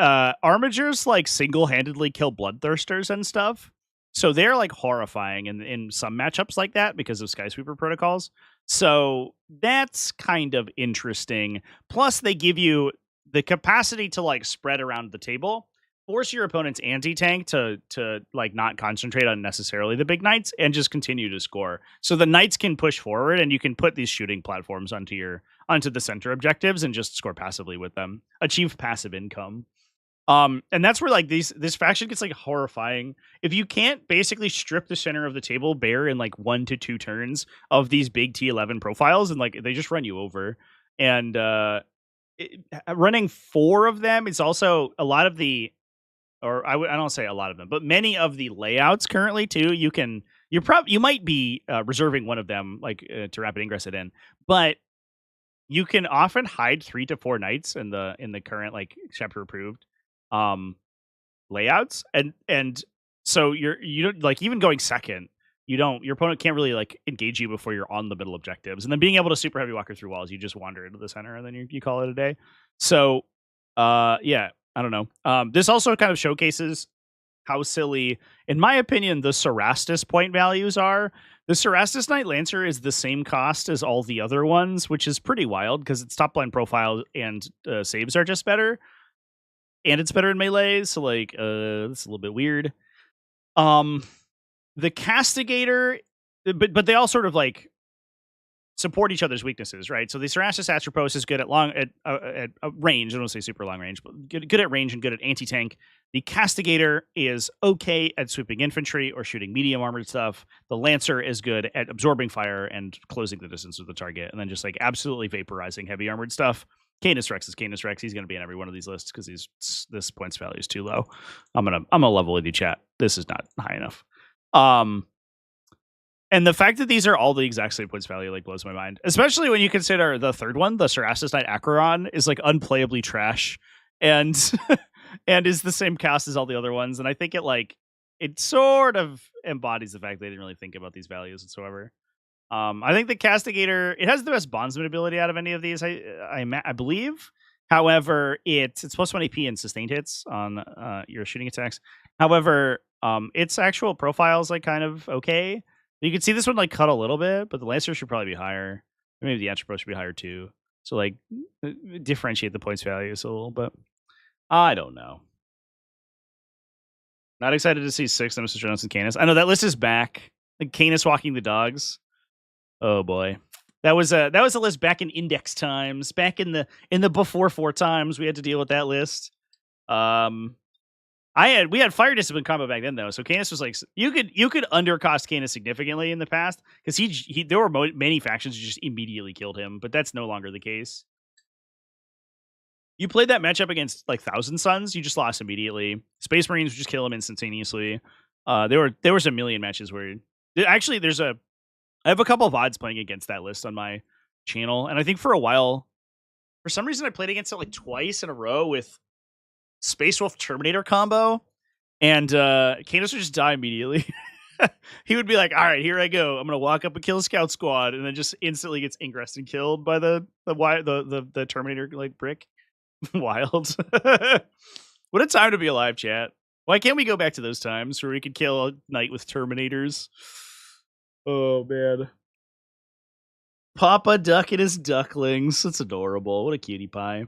Speaker 1: Armigers like single-handedly kill Bloodthirsters and stuff. So they're like horrifying in some matchups like that because of Skysweeper protocols. So that's kind of interesting. Plus they give you the capacity to like spread around the table, force your opponent's anti-tank to like not concentrate on necessarily the big knights and just continue to score. So the knights can push forward and you can put these shooting platforms onto the center objectives and just score passively with them. Achieve passive income. And that's where like this faction gets like horrifying. If you can't basically strip the center of the table bare in like 1 to 2 turns of these big T11 profiles, and like they just run you over. And running 4 of them is also a lot of the, or I don't say a lot of them, but many of the layouts currently too. You might be reserving one of them like to rapid ingress it in, but you can often hide 3 to 4 knights in the current like chapter approved layouts, and so you don't like even going second. Your opponent can't really like engage you before you're on the middle objectives, and then being able to super heavy walker through walls, you just wander into the center and then you call it a day. So, yeah, I don't know. This also kind of showcases how silly, in my opinion, the Cerastus point values are. The Cerastus Knight Lancer is the same cost as all the other ones, which is pretty wild because its top line profile and saves are just better, and it's better in melee. So like, it's a little bit weird. The Castigator, but they all sort of like support each other's weaknesses, right? So the Cerastus-Atropos is good at range. I don't want to say super long range, but good at range and good at anti-tank. The Castigator is okay at sweeping infantry or shooting medium armored stuff. The Lancer is good at absorbing fire and closing the distance with the target, and then just like absolutely vaporizing heavy armored stuff. Canis Rex is Canis Rex. He's going to be in every one of these lists because this points value is too low. I'm gonna level with you, chat. This is not high enough. And the fact that these are all the exact same points value like blows my mind, especially when you consider the third one, the Cerastus Knight Acheron, is like unplayably trash and and is the same cast as all the other ones. And I think it sort of embodies the fact they didn't really think about these values whatsoever. I think the Castigator, it has the best bondsman ability out of any of these, I believe. However, it's plus 1 AP and sustained hits on your shooting attacks. However, its actual profile is like kind of okay. You can see this one like cut a little bit, but the Lancer should probably be higher. Maybe the Atropos should be higher too. So like differentiate the points values a little bit. I don't know. Not excited to see 6 Nemesis Jonas and Canis. I know that list is back. Like Canis walking the dogs. Oh boy. That was a list back in index times, back in the before 4 times we had to deal with that list. We had fire discipline combo back then though, so Canis was like you could undercost Canis significantly in the past because there were many factions who just immediately killed him, but that's no longer the case. You played that matchup against like Thousand Suns, you just lost immediately. Space Marines would just kill him instantaneously. There was a million matches where actually I have a couple of VODs playing against that list on my channel, and I think for a while, for some reason, I played against it like twice in a row with Space Wolf Terminator combo, and Canis would just die immediately. He would be like, all right, here I go. I'm going to walk up and kill a scout squad, and then just instantly gets ingressed and killed by the Terminator like brick. Wild. What a time to be alive, chat. Why can't we go back to those times where we could kill a knight with Terminators? Oh, man. Papa Duck and his ducklings. That's adorable. What a cutie pie.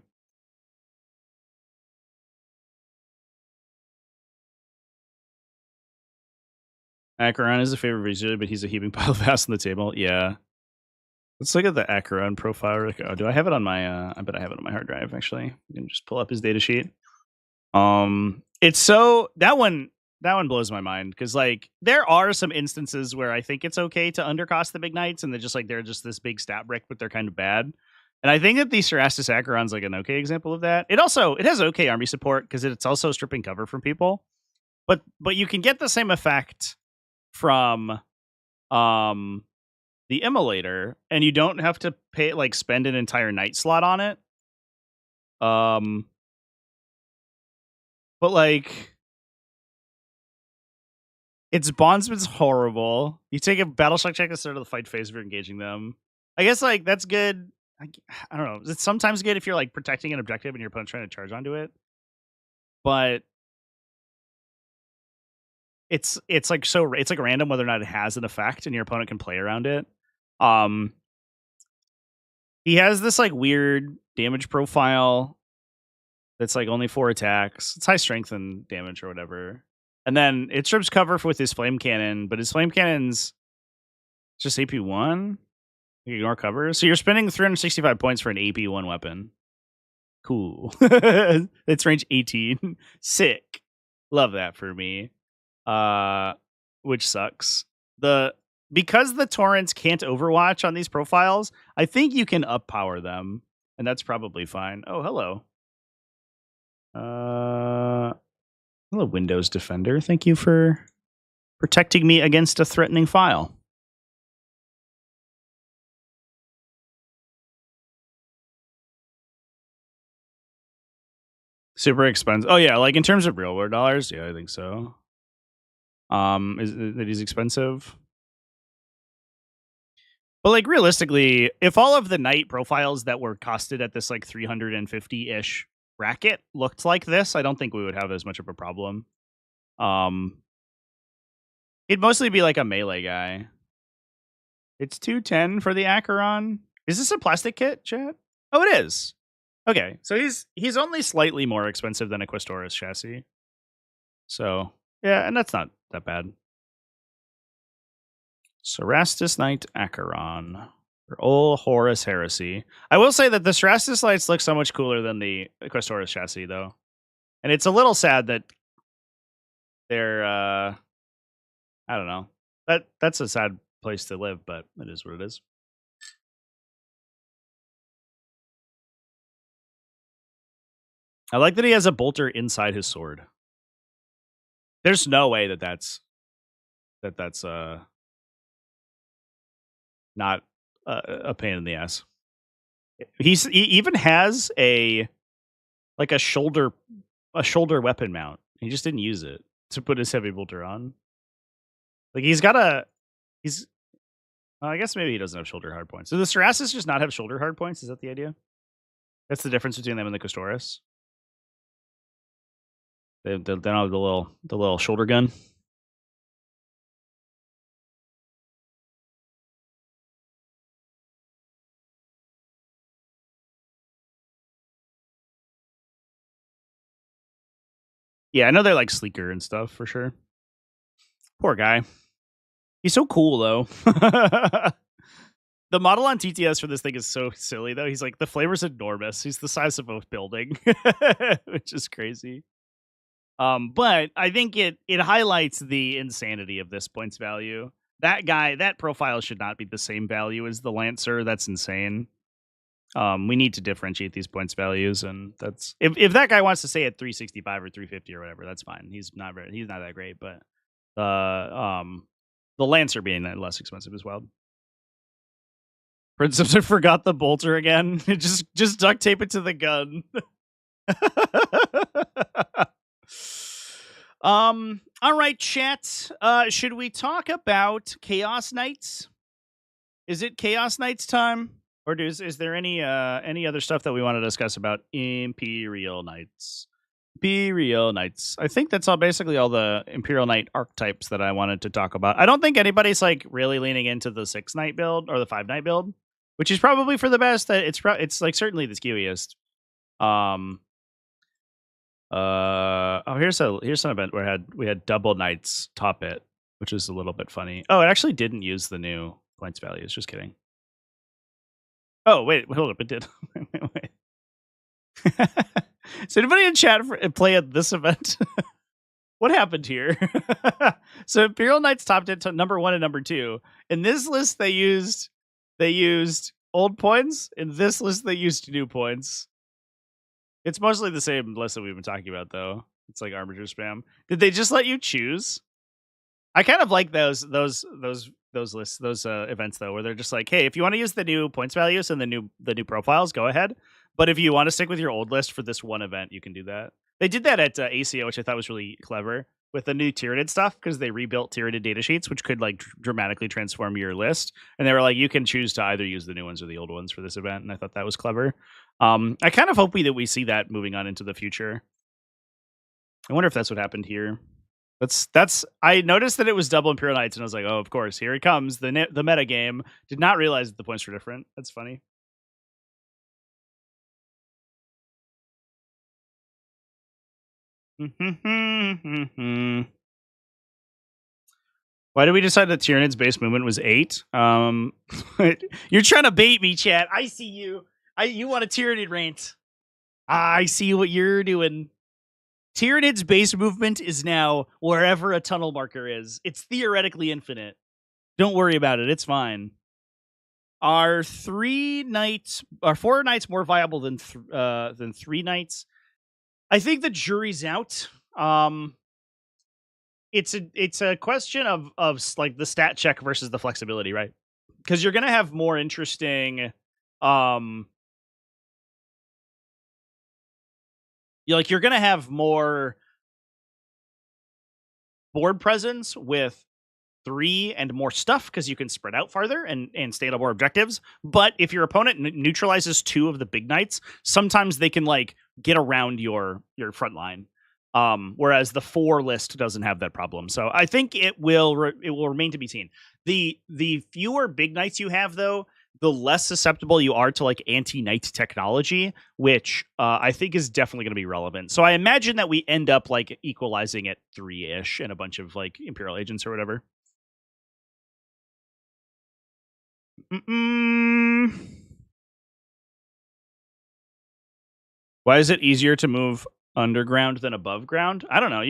Speaker 1: Acheron is a favorite visually, but he's a heaping pile of ass on the table. Yeah. Let's look at the Acheron profile. Oh, do I have it on my? I bet I have it on my hard drive. Actually, you can just pull up his data sheet. It's so that one blows my mind because like there are some instances where I think it's okay to undercost the big knights and they're just this big stat brick, but they're kind of bad. And I think that the Cerastus Acheron's like an okay example of that. It has okay army support because it's also stripping cover from people, but you can get the same effect from the Immolator, and you don't have to spend an entire night slot on it. But like its bondsman's horrible. You take a battle shock check at the start of the fight phase if you're engaging them. I guess like that's good. I don't know. It's sometimes good if you're like protecting an objective and your opponent's trying to charge onto it. But it's like random whether or not it has an effect and your opponent can play around it. He has this like weird damage profile that's like only 4 attacks. It's high strength and damage or whatever. And then it strips cover with his flame cannon, but his flame cannon's just AP1. You ignore cover. So you're spending 365 points for an AP1 weapon. Cool. It's range 18. Sick. Love that for me. Which sucks. Because the torrents can't overwatch on these profiles, I think you can up power them, and that's probably fine. Oh, hello. Hello, Windows Defender. Thank you for protecting me against a threatening file. Super expensive. Oh yeah, like in terms of real world dollars, yeah, I think so. Is that he's expensive? But like realistically, if all of the knight profiles that were costed at this like 350-ish bracket looked like this, I don't think we would have as much of a problem. It'd mostly be like a melee guy. It's 210 for the Acheron. Is this a plastic kit, chat? Oh, it is. Okay, so he's only slightly more expensive than a Questoris chassis. So yeah, and that's not that bad. Cerastus Knight Acheron. For old Horus Heresy. I will say that the Cerastus lights look so much cooler than the Questoris chassis, though. And it's a little sad that they're I don't know. That's a sad place to live, but it is what it is. I like that he has a bolter inside his sword. There's no way that that's not a pain in the ass. He even has a shoulder weapon mount. He just didn't use it to put his heavy bolter on. Like I guess maybe he doesn't have shoulder hard points. So the Cerastus just not have shoulder hard points? Is that the idea? That's the difference between them and the Questoris. They don't have the little shoulder gun. Yeah, I know they're like sleeker and stuff for sure. Poor guy. He's so cool though. The model on TTS for this thing is so silly though. He's like, the flavor's enormous. He's the size of a building, which is crazy. But I think it highlights the insanity of this points value. That profile should not be the same value as the Lancer. That's insane. We need to differentiate these points values, and that's if that guy wants to stay at 365 or 350 or whatever, that's fine. He's not that great, but the Lancer being that less expensive as well. Prince forgot the bolter again. just duct tape it to the gun. All right, chat. Should we talk about Chaos Knights? Is it Chaos Knights time? Or is there any other stuff that we want to discuss about Imperial Knights? Imperial Knights. I think that's basically all the Imperial Knight archetypes that I wanted to talk about. I don't think anybody's like really leaning into the 6 Knight build or the 5 Knight build, which is probably for the best. It's like certainly the skewiest. Here's an event where we had double knights top it. which is a little bit funny. Oh, it actually didn't use the new points values. Just kidding. Oh, wait, hold up. It did. Wait. So anybody in chat play at this event? What happened here? So Imperial Knights topped it to number 1 and number 2. In this list, they used old points. In this list, they used new points. It's mostly the same list that we've been talking about, though. It's like Armiger spam. Did they just let you choose? I kind of like those lists, those events though, where they're just like, hey, if you want to use the new points values and the new profiles, go ahead. But if you want to stick with your old list for this one event, you can do that. They did that at ACO, which I thought was really clever with the new Tyranid stuff, because they rebuilt Tyranid datasheets, which could like dramatically transform your list. And they were like, you can choose to either use the new ones or the old ones for this event. And I thought that was clever. I kind of hope that we see that moving on into the future. I wonder if that's what happened here. That's. I noticed that it was double Imperial Knights, and I was like, oh, of course, here it comes. The meta game. Did not realize that the points were different. That's funny. Why did we decide that Tyranid's base movement was 8? You're trying to bait me, chat. I see you. You want a Tyranid rant. I see what you're doing. Tyranid's base movement is now wherever a tunnel marker is. It's theoretically infinite. Don't worry about it. It's fine. Are 4 knights more viable than 3 knights? I think the jury's out. It's a question of like the stat check versus the flexibility, right? Because you're gonna have more interesting you're going to have more board presence with 3 and more stuff, because you can spread out farther and stay on more objectives. But if your opponent neutralizes 2 of the big knights, sometimes they can like get around your front line. Whereas the 4 list doesn't have that problem. So I think it will remain to be seen. The fewer big knights you have, though, the less susceptible you are to like anti-knight technology, which I think is definitely going to be relevant. So I imagine that we end up like equalizing at 3-ish and a bunch of like Imperial agents or whatever. Why is it easier to move underground than above ground? I don't know.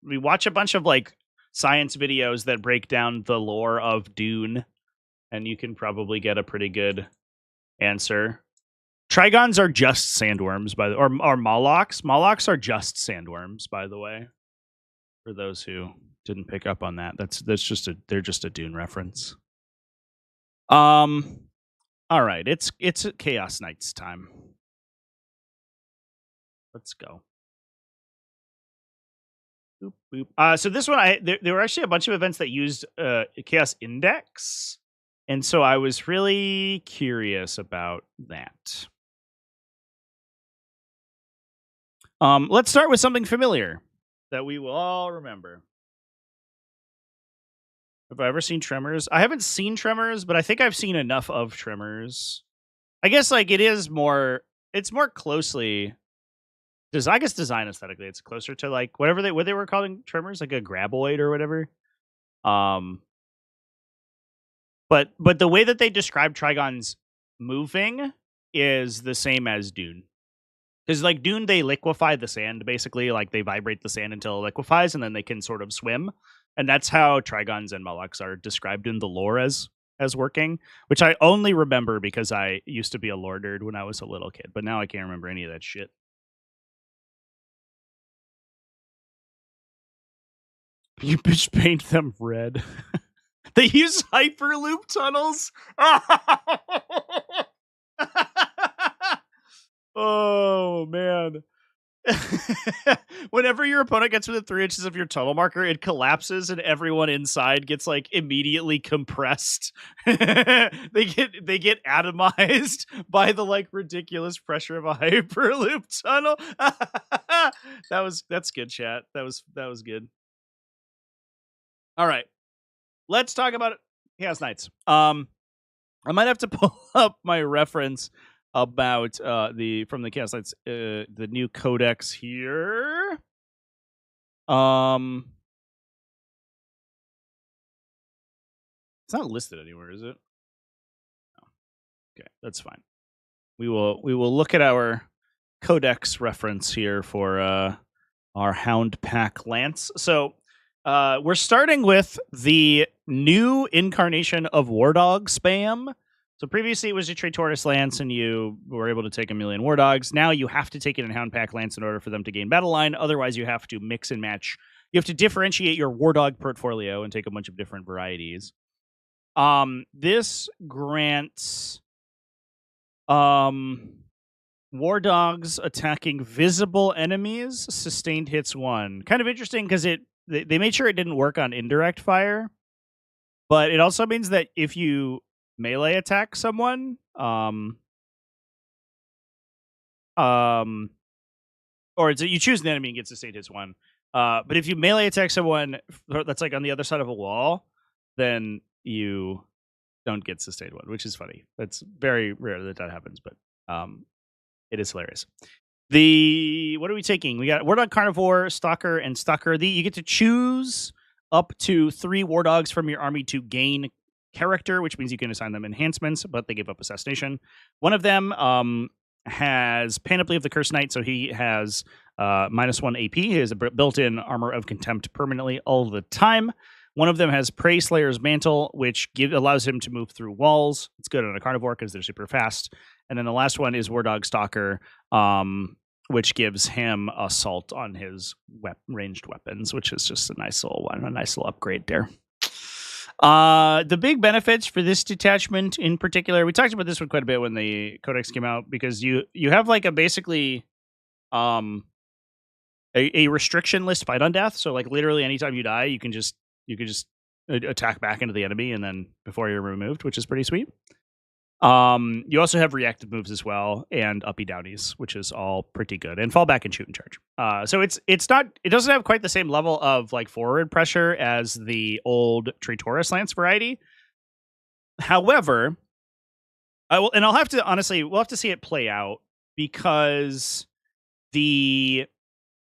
Speaker 1: We watch a bunch of like science videos that break down the lore of Dune, and you can probably get a pretty good answer. Trigons are just sandworms, or Molochs. Molochs are just sandworms, by the way. For those who didn't pick up on that, they're just a Dune reference. All right, it's Chaos Knights time. Let's go. Boop, boop. So this one, there were actually a bunch of events that used Chaos Index. And so I was really curious about that. Let's start with something familiar that we will all remember. Have I ever seen Tremors? I haven't seen Tremors, but I think I've seen enough of Tremors. I guess like it's more closely. I guess design aesthetically, it's closer to like what they were calling Tremors, like a graboid or whatever. But the way that they describe Trigons moving is the same as Dune. Because like Dune, they liquefy the sand, basically. Like they vibrate the sand until it liquefies, and then they can sort of swim. And that's how Trigons and Molochs are described in the lore as working, which I only remember because I used to be a lore nerd when I was a little kid. But now I can't remember any of that shit. You bitch paint them red. They use hyperloop tunnels. Oh man. Whenever your opponent gets within 3 inches of your tunnel marker, it collapses and everyone inside gets like immediately compressed. They get atomized by the like ridiculous pressure of a hyperloop tunnel. That's good, chat. That was good. All right. Let's talk about Chaos Knights. I might have to pull up my reference about from the Chaos Knights, the new codex here. It's not listed anywhere, is it? No. Okay, that's fine. We will look at our codex reference here for our Houndpack lance. So we're starting with the new incarnation of Wardog spam. So previously it was a Traitoris lance and you were able to take 1,000,000 Wardogs. Now you have to take it in Houndpack lance in order for them to gain battle line. Otherwise you have to mix and match. You have to differentiate your Wardog portfolio and take a bunch of different varieties. This grants War Dogs attacking visible enemies, sustained hits 1. Kind of interesting because they made sure it didn't work on indirect fire, but it also means that if you melee attack someone, or you choose an enemy and get sustained hits 1. But if you melee attack someone that's like on the other side of a wall, then you don't get sustained 1, which is funny. That's very rare that happens, but it is hilarious. What are we taking? We got Wardog Carnivore, Stalker, and Stalker. You get to choose up to 3 Wardogs from your army to gain character, which means you can assign them enhancements, but they give up Assassination. One of them has Panoply of the Cursed Knight, so he has -1 AP. He has a built-in Armor of Contempt permanently all the time. One of them has Prey Slayer's Mantle, which allows him to move through walls. It's good on a Carnivore because they're super fast. And then the last one is Wardog Stalker, which gives him Assault on his ranged weapons, which is just a nice little one, a nice little upgrade there. The big benefits for this detachment in particular, we talked about this one quite a bit when the Codex came out, because you have like basically a restriction list fight on death. So like literally anytime you die, you can just attack back into the enemy and then before you're removed, which is pretty sweet. You also have reactive moves as well and uppy downies, which is all pretty good, and fall back and shoot and charge. So it doesn't have quite the same level of like forward pressure as the old Traitoris lance variety. However, we'll have to see it play out, because the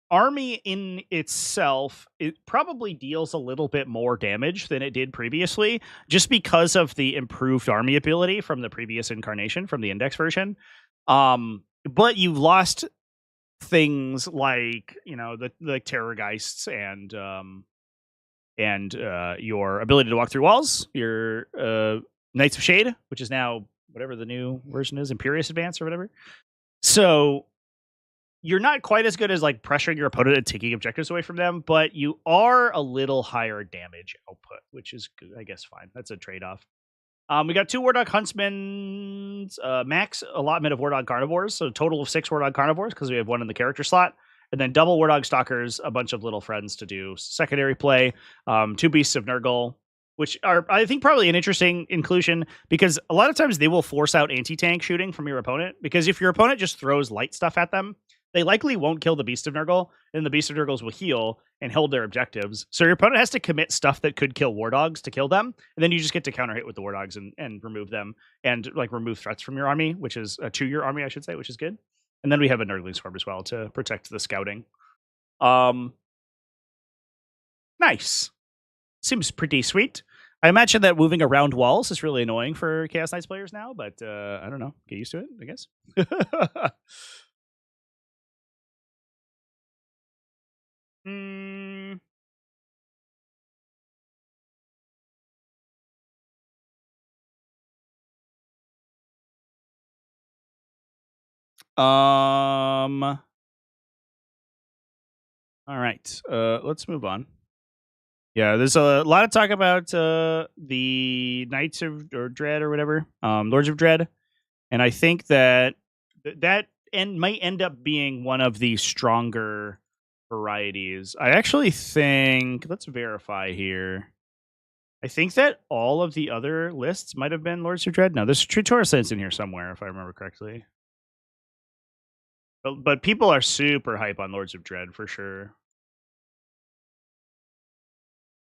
Speaker 1: army in itself, it probably deals a little bit more damage than it did previously, just because of the improved army ability from the previous incarnation, from the index version. But you've lost things like, the Terrorgeists and your ability to walk through walls, your Knights of Shade, which is now whatever the new version is, Imperious Advance or whatever. So you're not quite as good as like pressuring your opponent and taking objectives away from them, but you are a little higher damage output, which is good, I guess fine. That's a trade-off. We got 2 Wardog Huntsmen, max allotment of Wardog Carnivores, so a total of 6 Wardog Carnivores because we have 1 in the character slot, and then double Wardog Stalkers, a bunch of little friends to do secondary play, 2 Beasts of Nurgle, which are, I think, probably an interesting inclusion, because a lot of times they will force out anti-tank shooting from your opponent, because if your opponent just throws light stuff at them, they likely won't kill the Beast of Nurgle, and the Beast of Nurgles will heal and hold their objectives. So your opponent has to commit stuff that could kill Wardogs to kill them, and then you just get to counter hit with the Wardogs and remove them, and like remove threats from your army, which is to your army, I should say, which is good. And then we have a Nurgling Swarm as well to protect the scouting. Nice. Seems pretty sweet. I imagine that moving around walls is really annoying for Chaos Knights players now, but I don't know. Get used to it, I guess. All right. Let's move on. Yeah, there's a lot of talk about the Knights of Dread or whatever, Lords of Dread, and I think that might end up being one of the stronger varieties. I actually think, let's verify here. I think that all of the other lists might have been Lords of Dread. No, there's Traitoris lance in here somewhere, if I remember correctly. But people are super hype on Lords of Dread for sure.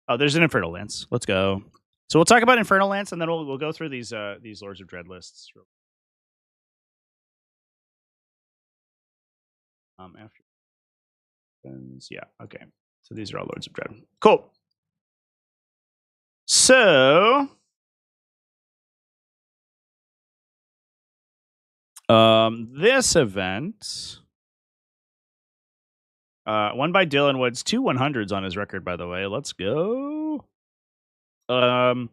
Speaker 1: Oh, there's an Infernal Lance. Let's go. So we'll talk about Infernal Lance, and then we'll go through these Lords of Dread lists. After, yeah, okay. So these are all Lords of Dread. Cool. So This event, won by Dylan Woods, 2 100s on his record, by the way. Let's go. Was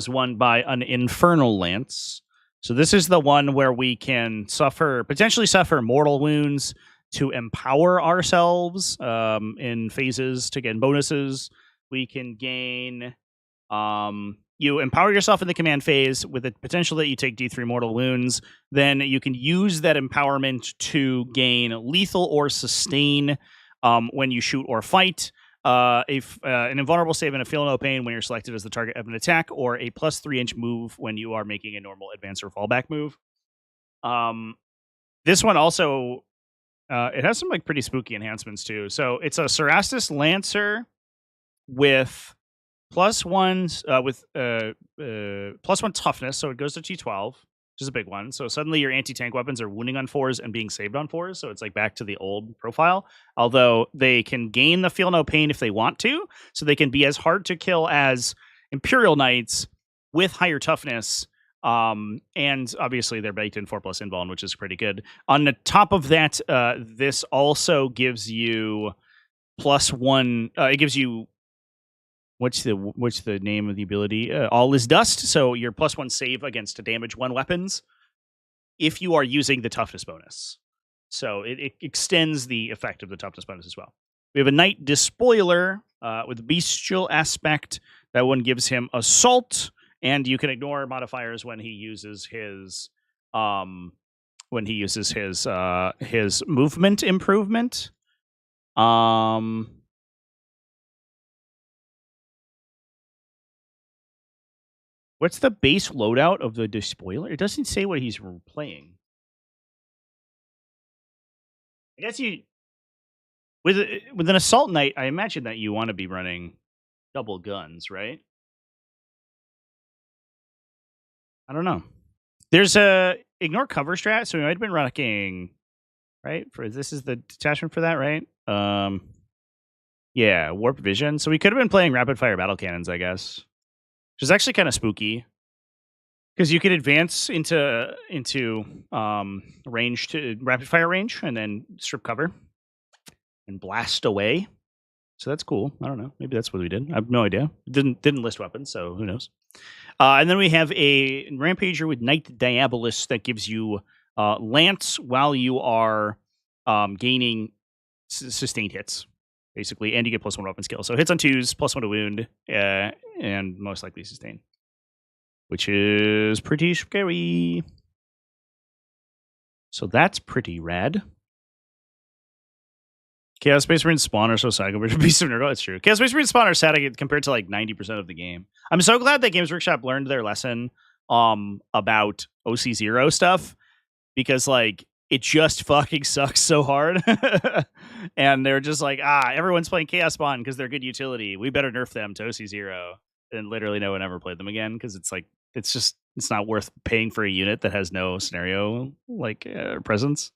Speaker 1: won by an Infernal Lance. So this is the one where we can potentially suffer mortal wounds to empower ourselves in phases to gain bonuses. We can gain... you empower yourself in the command phase with the potential that you take D3 mortal wounds. Then you can use that empowerment to gain lethal or sustain when you shoot or fight. An invulnerable save and a feel no pain when you're selected as the target of an attack, or a plus 3-inch move when you are making a normal advance or fallback move. This one also, it has some like pretty spooky enhancements too. So it's a Cerastus Lancer with +1 +1 toughness, so it goes to T12, which is a big one. So suddenly your anti-tank weapons are wounding on 4s and being saved on 4s, so it's like back to the old profile. Although they can gain the feel no pain if they want to, so they can be as hard to kill as Imperial Knights with higher toughness. And obviously they're baked in 4+ invuln, which is pretty good. On the top of that, this also gives you +1. It gives you what's the name of the ability? All is Dust. So your +1 save against to damage 1 weapons if you are using the toughness bonus. So it extends the effect of the toughness bonus as well. We have a Knight Despoiler with Bestial Aspect. That one gives him Assault, and you can ignore modifiers when he uses his his movement improvement. What's the base loadout of the Despoiler? It doesn't say what he's playing. I guess with an Assault Knight, I imagine that you want to be running double guns, right? I don't know. There's a ignore cover strat, so we might have been running, right? This is the detachment for that, right? Yeah, Warp Vision. So we could have been playing rapid fire battle cannons, I guess. Which is actually kind of spooky. Because you could advance into range to rapid fire range and then strip cover and blast away. So that's cool. I don't know. Maybe that's what we did. I have no idea. Didn't list weapons, so who knows? And then we have a Rampager with Knight Diabolus that gives you Lance while you are gaining sustained hits, basically, and you get +1 weapon skill. So hits on 2s, +1 to wound, and most likely sustain, which is pretty scary. So that's pretty rad. Chaos Space Marine spawn are so sad compared to Beast of Nurgle. It's true. Chaos Space Marine spawn are sad compared to like 90% of the game. I'm so glad that Games Workshop learned their lesson about OC0 stuff, because like it just fucking sucks so hard. And they're just like, everyone's playing Chaos Spawn because they're good utility. We better nerf them to OC0. And literally no one ever played them again because it's like it's not worth paying for a unit that has no scenario like presence.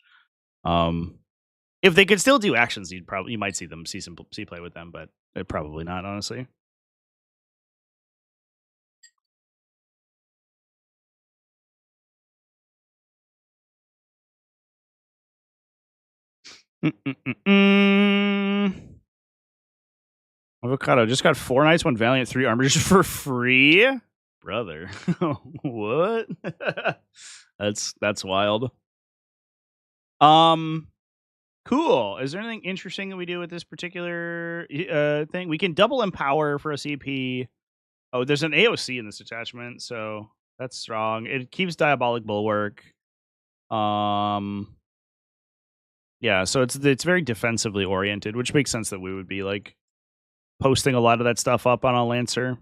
Speaker 1: If they could still do actions, you might see play with them, but probably not, honestly. Avocado just got 4 Knights, 1 Valiant, 3 Armigers for free, brother. What? That's wild. Cool. Is there anything interesting that we do with this particular thing? We can double empower for a CP. Oh, there's an AOC in this attachment, so that's strong. It keeps Diabolic Bulwark. Yeah, so it's very defensively oriented, which makes sense that we would be like posting a lot of that stuff up on a Lancer.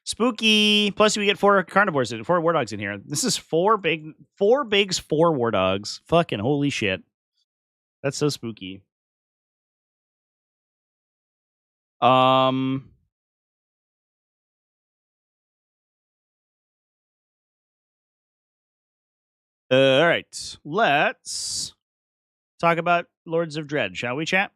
Speaker 1: Spooky. Plus, we get 4 carnivores, 4 war dogs in here. This is 4 bigs, 4 war dogs. Fucking holy shit. That's so spooky. All right. Let's talk about Lords of Dread, shall we, chat?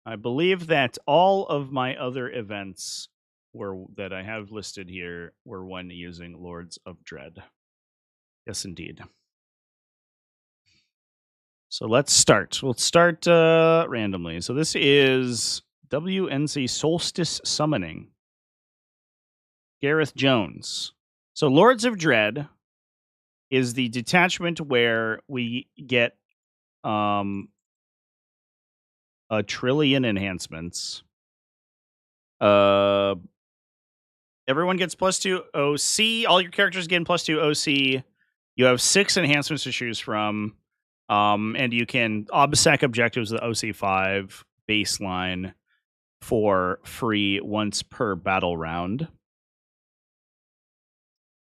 Speaker 1: I believe that all of my other events that I have listed here were when using Lords of Dread. Yes, indeed. So let's start. We'll start randomly. So this is WNC Solstice Summoning. Gareth Jones. So Lords of Dread is the detachment where we get a trillion enhancements. Everyone gets +2 OC. All your characters get +2 OC. You have 6 enhancements to choose from. And you can obsec objectives with OC5 baseline for free once per battle round.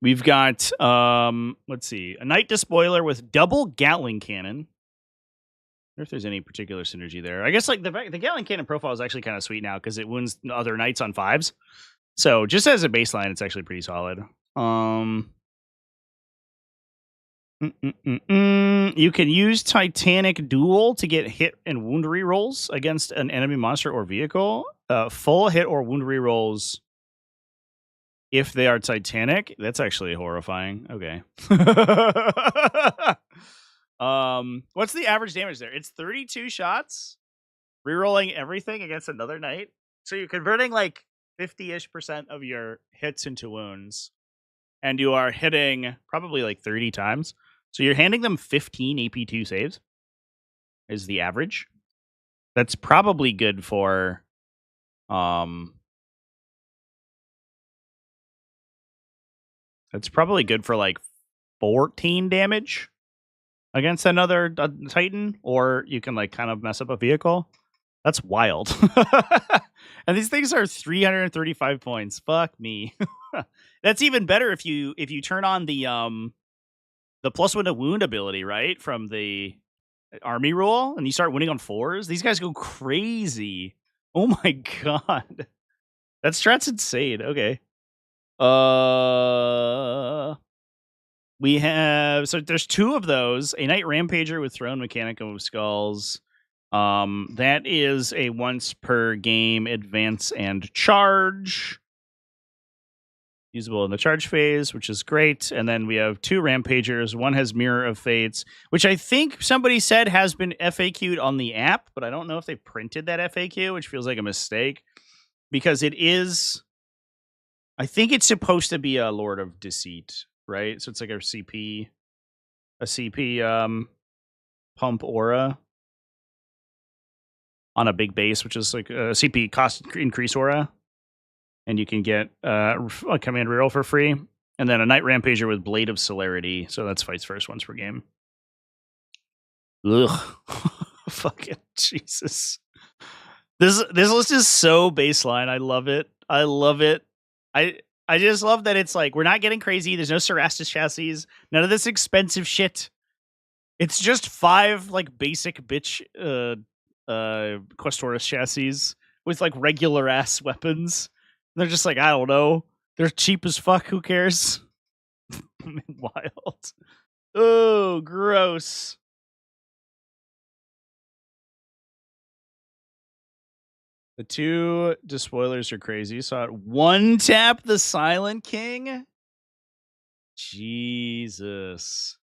Speaker 1: We've got, let's see, a Knight Despoiler with double Gatling Cannon. I wonder if there's any particular synergy there. I guess like the Gatling Cannon profile is actually kind of sweet now because it wounds other knights on 5s. So just as a baseline, it's actually pretty solid. You can use Titanic Duel to get hit and wound rerolls against an enemy monster or vehicle. Full hit or wound rerolls if they are Titanic. That's actually horrifying. Okay. What's the average damage there? It's 32 shots, rerolling everything against another knight. So you're converting like 50-ish% of your hits into wounds, and you are hitting probably like 30 times. So you're handing them 15 AP2 saves is the average. That's probably good for that's probably good for like 14 damage against another Titan, or you can like kind of mess up a vehicle. That's wild. And these things are 335 points. Fuck me. That's even better if you turn on the +1 to wound ability, right? From the army rule, and you start winning on 4s. These guys go crazy. Oh my god. That strat's insane. Okay. We have, so there's 2 of those. A Knight Rampager with Throne Mechanic of Skulls. That is a once per game advance and charge. Usable in the charge phase, which is great. And then we have 2 Rampagers. One has Mirror of Fates, which I think somebody said has been FAQ'd on the app, but I don't know if they printed that FAQ, which feels like a mistake. Because it is, I think it's supposed to be a Lord of Deceit, right? So it's like a CP pump aura on a big base, which is like a CP cost increase aura. And you can get a command reroll for free. And then a Knight Rampager with Blade of Celerity. So that's fights first once per game. Ugh. Fucking Jesus. This list is so baseline. I love it. I love it. I just love that it's like, we're not getting crazy. There's no Cerastus chassis. None of this expensive shit. It's just 5 like basic bitch Questoris chassis with like regular ass weapons. They're just like, I don't know. They're cheap as fuck. Who cares? Wild. Oh, gross. The 2 despoilers are crazy. So at 1 tap the Silent King. Jesus.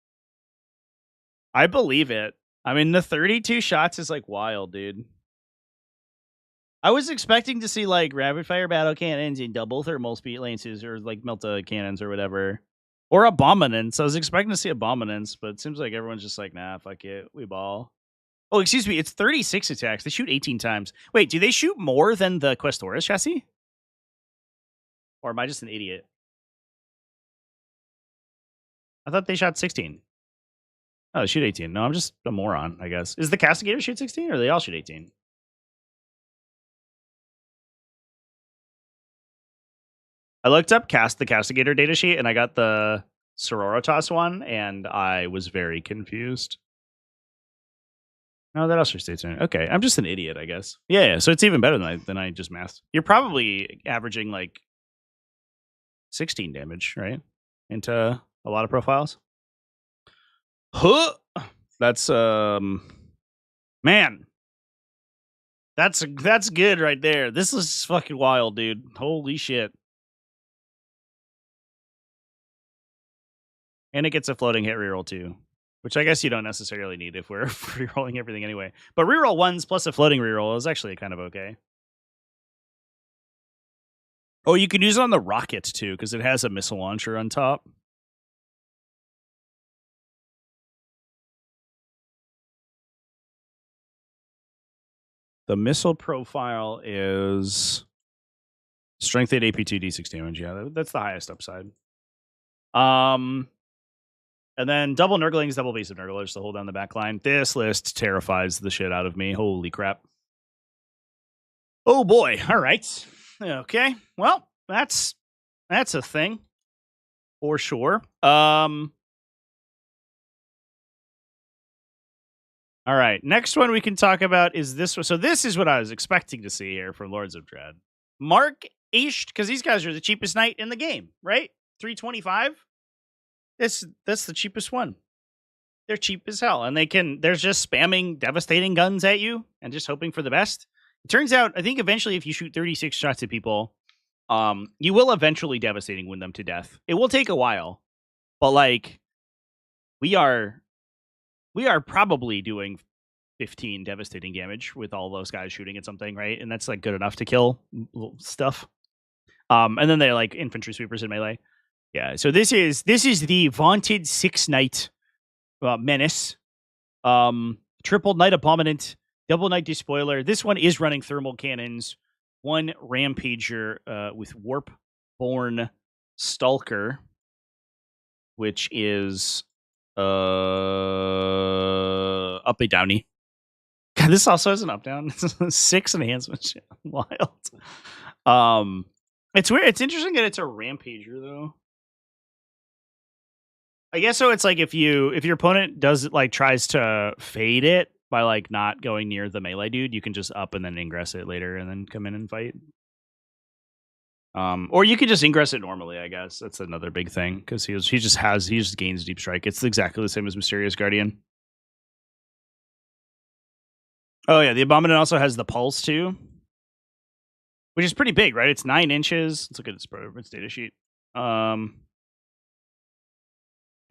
Speaker 1: I believe it. I mean, the 32 shots is like wild, dude. I was expecting to see like rapid fire battle cannons and double thermal speed lances or like melta cannons or whatever. Or abominants. I was expecting to see abominants, but it seems like everyone's just like, nah, fuck it. We ball. Oh, excuse me. It's 36 attacks. They shoot 18 times. Wait, do they shoot more than the Questoris chassis? Or am I just an idiot? I thought they shot 16. Oh, they shoot 18. No, I'm just a moron, I guess. Is the Castigator shoot 16 or they all shoot 18? I looked up the Castigator datasheet and I got the Sororitas one and I was very confused. No, that also stays in. Okay, I'm just an idiot, I guess. Yeah, so it's even better than I just mathed. You're probably averaging like 16 damage, right? Into a lot of profiles. Huh! That's man. That's good right there. This is fucking wild, dude. Holy shit. And it gets a floating hit reroll too, which I guess you don't necessarily need if we're rerolling everything anyway. But reroll 1s plus a floating reroll is actually kind of okay. Oh, you can use it on the rocket too, because it has a missile launcher on top. The missile profile is strength 8 AP2 D6 damage. Yeah, that's the highest upside. And then double Nurglings, double base of Nurglers to hold down the back line. This list terrifies the shit out of me. Holy crap. Oh boy. All right. Okay. Well, that's a thing for sure. All right. Next one we can talk about is this one. So this is what I was expecting to see here from Lords of Dread. Mark Ish, because these guys are the cheapest knight in the game, right? 325. That's the cheapest one. They're cheap as hell, and they're just spamming devastating guns at you and just hoping for the best. It turns out, I think eventually if you shoot 36 shots at people, you will eventually devastating win them to death. It will take a while, but like we are probably doing 15 devastating damage with all those guys shooting at something, right? And that's like good enough to kill stuff. And then they're like infantry sweepers in melee. Yeah, so this is the vaunted 6-knight menace. Triple Knight Abominant, double Knight Despoiler. This one is running thermal cannons, 1 Rampager with Warp-born Stalker, which is up a downy. God, this also has an up down. 6 enhancements. Wild. It's weird. It's interesting that it's a Rampager though. I guess so. It's like if your opponent does like tries to fade it by like not going near the melee dude, you can just up and then ingress it later and then come in and fight. Or you could just ingress it normally. I guess that's another big thing because he just gains deep strike. It's exactly the same as Mysterious Guardian. Oh yeah, the Abominant also has the pulse too, which is pretty big, right? It's 9 inches. Let's look at its data sheet.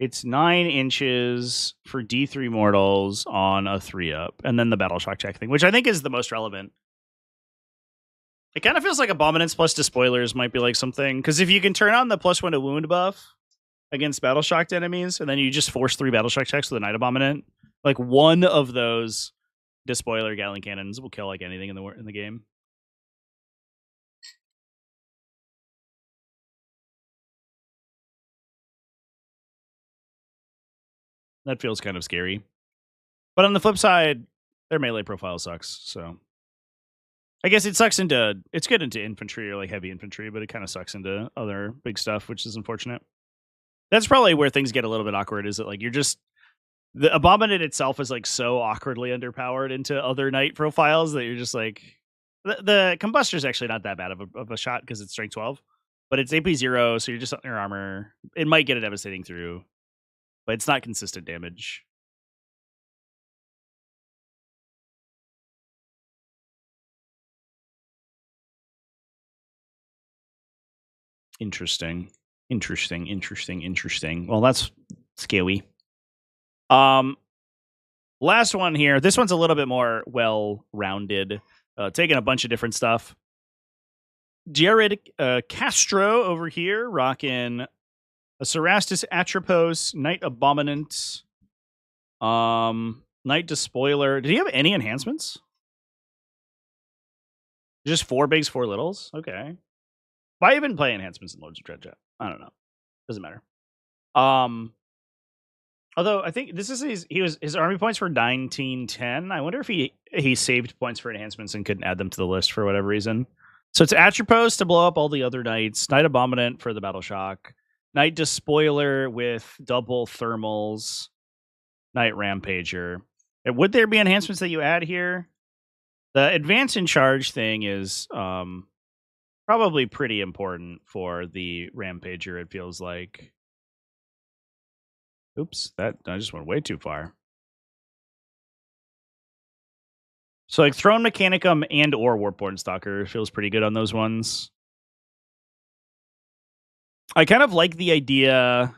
Speaker 1: It's 9 inches for D3 mortals on a 3-up, and then the Battle Shock check thing, which I think is the most relevant. It kind of feels like Abominants plus Despoilers might be like something, because if you can turn on the +1 to wound buff against Battle Shocked enemies, and then you just force 3 Battle Shock checks with a Knight Abominant, like one of those Despoiler Gatling Cannons will kill like anything in the game. That feels kind of scary. But on the flip side, their melee profile sucks, so I guess it's good into infantry or like heavy infantry, but it kind of sucks into other big stuff, which is unfortunate. That's probably where things get a little bit awkward, is that like the Abominant itself is like so awkwardly underpowered into other knight profiles that you're just like the Combustor is actually not that bad of a shot because it's strength 12, but it's AP 0, so you're just on your armor. It might get a devastating through, but it's not consistent damage. Interesting. Well, that's scary. Last one here. This one's a little bit more well-rounded. Taking a bunch of different stuff. Jared Castro over here, rocking a Cerastus-focused, Knight Abominant, Knight Despoiler. Did he have any enhancements? Just 4 bigs, 4 littles? Okay. Why even play enhancements in Lords of Dread? I don't know. Doesn't matter. Although I think this is his army points were 1910. I wonder if he saved points for enhancements and couldn't add them to the list for whatever reason. So it's Atropos to blow up all the other knights, Knight Abominant for the Battle Shock, Knight Despoiler with double thermals, Knight Rampager. And would there be enhancements that you add here? The Advance in Charge thing is probably pretty important for the Rampager, it feels like. Oops, I just went way too far. So like Throne Mechanicum and or Warpborn Stalker feels pretty good on those ones. I kind of like the idea.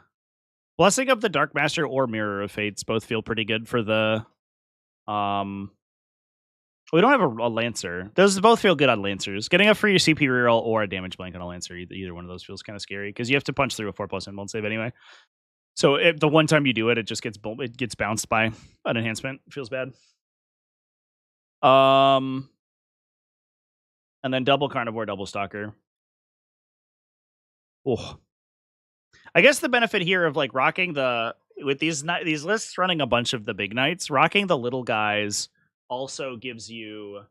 Speaker 1: Blessing of the Dark Master or Mirror of Fates both feel pretty good for the. We don't have a Lancer. Those both feel good on Lancers. Getting a free CP reroll or a damage blank on a Lancer, either one of those feels kind of scary because you have to punch through a 4+ invuln save anyway. So the one time you do it, it just gets bounced by an enhancement. It feels bad. And then double Carnivore, double Stalker. Oh, I guess the benefit here of like rocking with these lists running a bunch of the big knights, rocking the little guys also gives you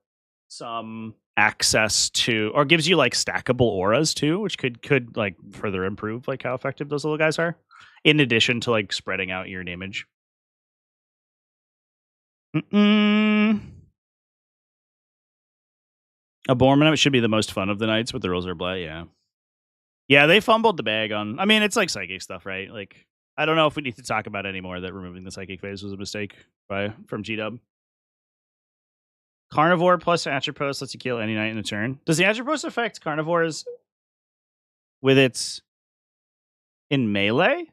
Speaker 1: some access to, or gives you like stackable auras too, which could like further improve like how effective those little guys are, in addition to like spreading out your damage. A Borman should be the most fun of the knights with the Rosar Blade, yeah. Yeah, they fumbled the bag on. I mean, it's like psychic stuff, right? Like, I don't know if we need to talk about anymore that removing the psychic phase was a mistake from GW. Carnivore plus Atropos lets you kill any knight in a turn. Does the Atropos affect carnivores with its in melee?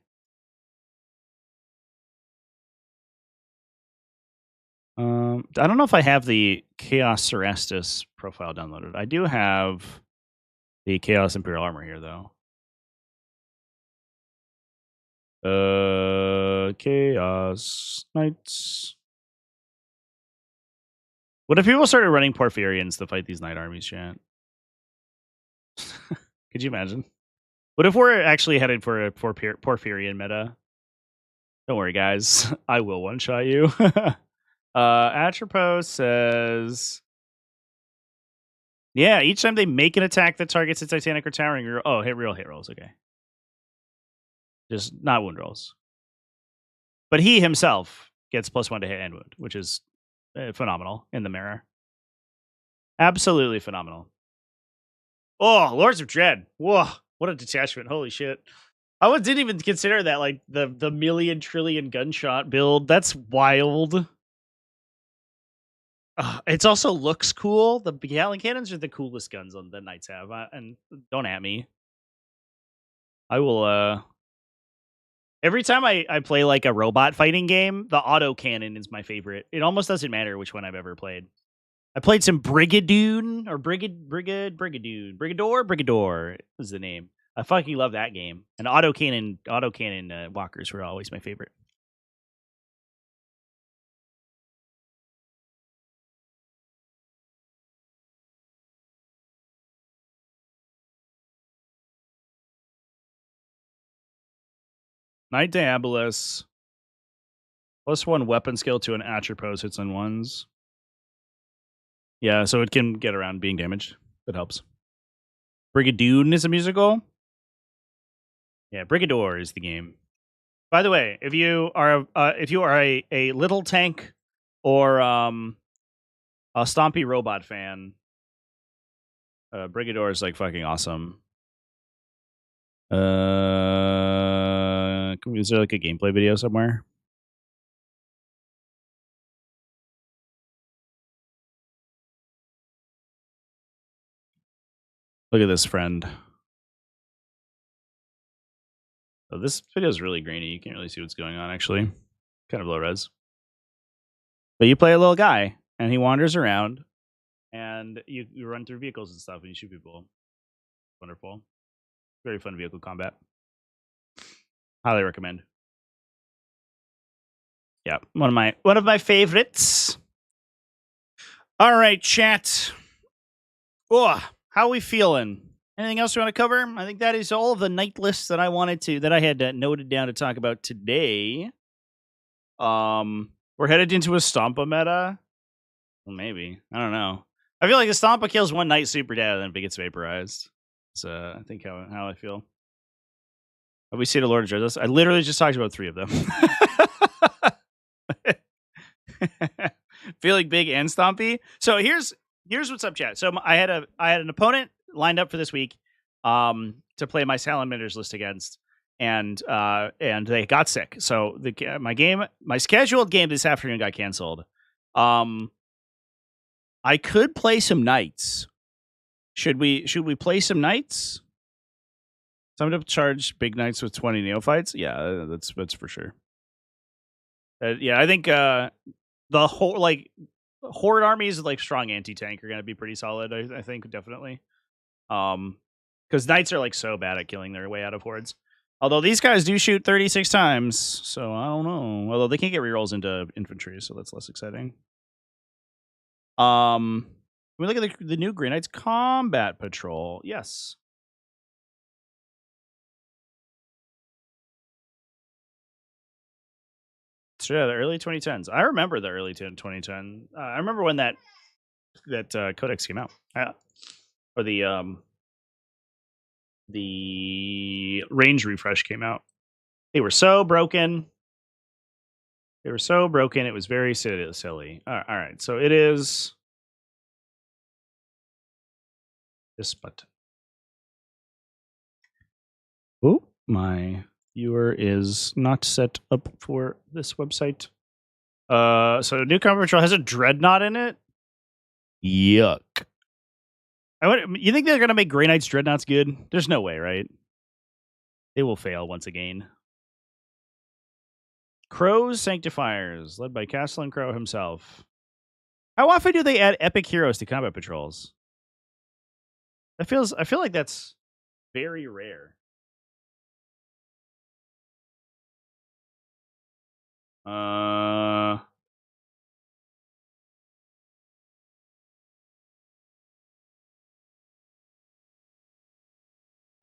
Speaker 1: I don't know if I have the Chaos Cerastus profile downloaded. I do have the Chaos Imperial armor here, though. Chaos Knights. What if people started running Porphyrians to fight these knight armies, chat? Could you imagine? What if we're actually headed for a Porphyrian meta? Don't worry, guys. I will one-shot you. Atropos says... Yeah, each time they make an attack that targets a Titanic or Towering... hit rolls, okay. Just not wound rolls. But he himself gets +1 to hit and wound, which is phenomenal in the mirror. Absolutely phenomenal. Oh, Lords of Dread. Whoa, what a detachment. Holy shit. I didn't even consider that, like, the million trillion gunshot build. That's wild. It also looks cool. The Gatling cannons are the coolest guns on the Knights have. And don't at me. I will, every time I play, like, a robot fighting game, the auto cannon is my favorite. It almost doesn't matter which one I've ever played. I played some Brigadoon, or Brigador is the name. I fucking love that game. And autocannon walkers were always my favorite. Knight Diabolus. +1 weapon skill to an Atropos hits on ones. Yeah, so it can get around being damaged. That helps. Brigadoon is a musical. Yeah, Brigador is the game. By the way, if you are a little tank or a stompy robot fan, Brigador is like fucking awesome. Is there like a gameplay video somewhere? Look at this, friend. Oh, this video is really grainy. You can't really see what's going on, actually. Kind of low res. But you play a little guy, and he wanders around, and you run through vehicles and stuff, and you shoot people. Wonderful. Very fun vehicle combat. Highly recommend. Yeah, one of my favorites. All right, chat. Oh, how are we feeling? Anything else you want to cover? I think that is all of the night lists that I had noted down to talk about today. We're headed into a Stompa meta. Well, maybe. I don't know. I feel like a Stompa kills one knight super dead and then it gets vaporized. So I think how I feel. Have we seen a Lord of Dread? I literally just talked about 3 of them. Feeling big and stompy. So here's what's up, chat. So I had an opponent lined up for this week to play my Salamanders list against, and they got sick. So my scheduled game this afternoon got canceled. I could play some knights. Should we play some knights? Time to charge big knights with 20 neophytes? Yeah, that's for sure. Yeah, I think the whole horde armies with like strong anti-tank are gonna be pretty solid. I think definitely. Because knights are like so bad at killing their way out of hordes. Although these guys do shoot 36 times, so I don't know. Although they can't get rerolls into infantry, so that's less exciting. We look at the new Grey Knights Combat Patrol. Yes. So yeah, the early 2010s. I remember the early 2010. I remember when that codex came out, or the range refresh came out. They were so broken. It was very silly. All right, so it is this button. Oh, my viewer is not set up for this website. So New Combat Patrol has a Dreadnought in it? Yuck. You think they're going to make Grey Knights Dreadnoughts good? There's no way, right? They will fail once again. Crow's Sanctifiers, led by Castellan Crow himself. How often do they add epic heroes to combat patrols? I feel like that's very rare. I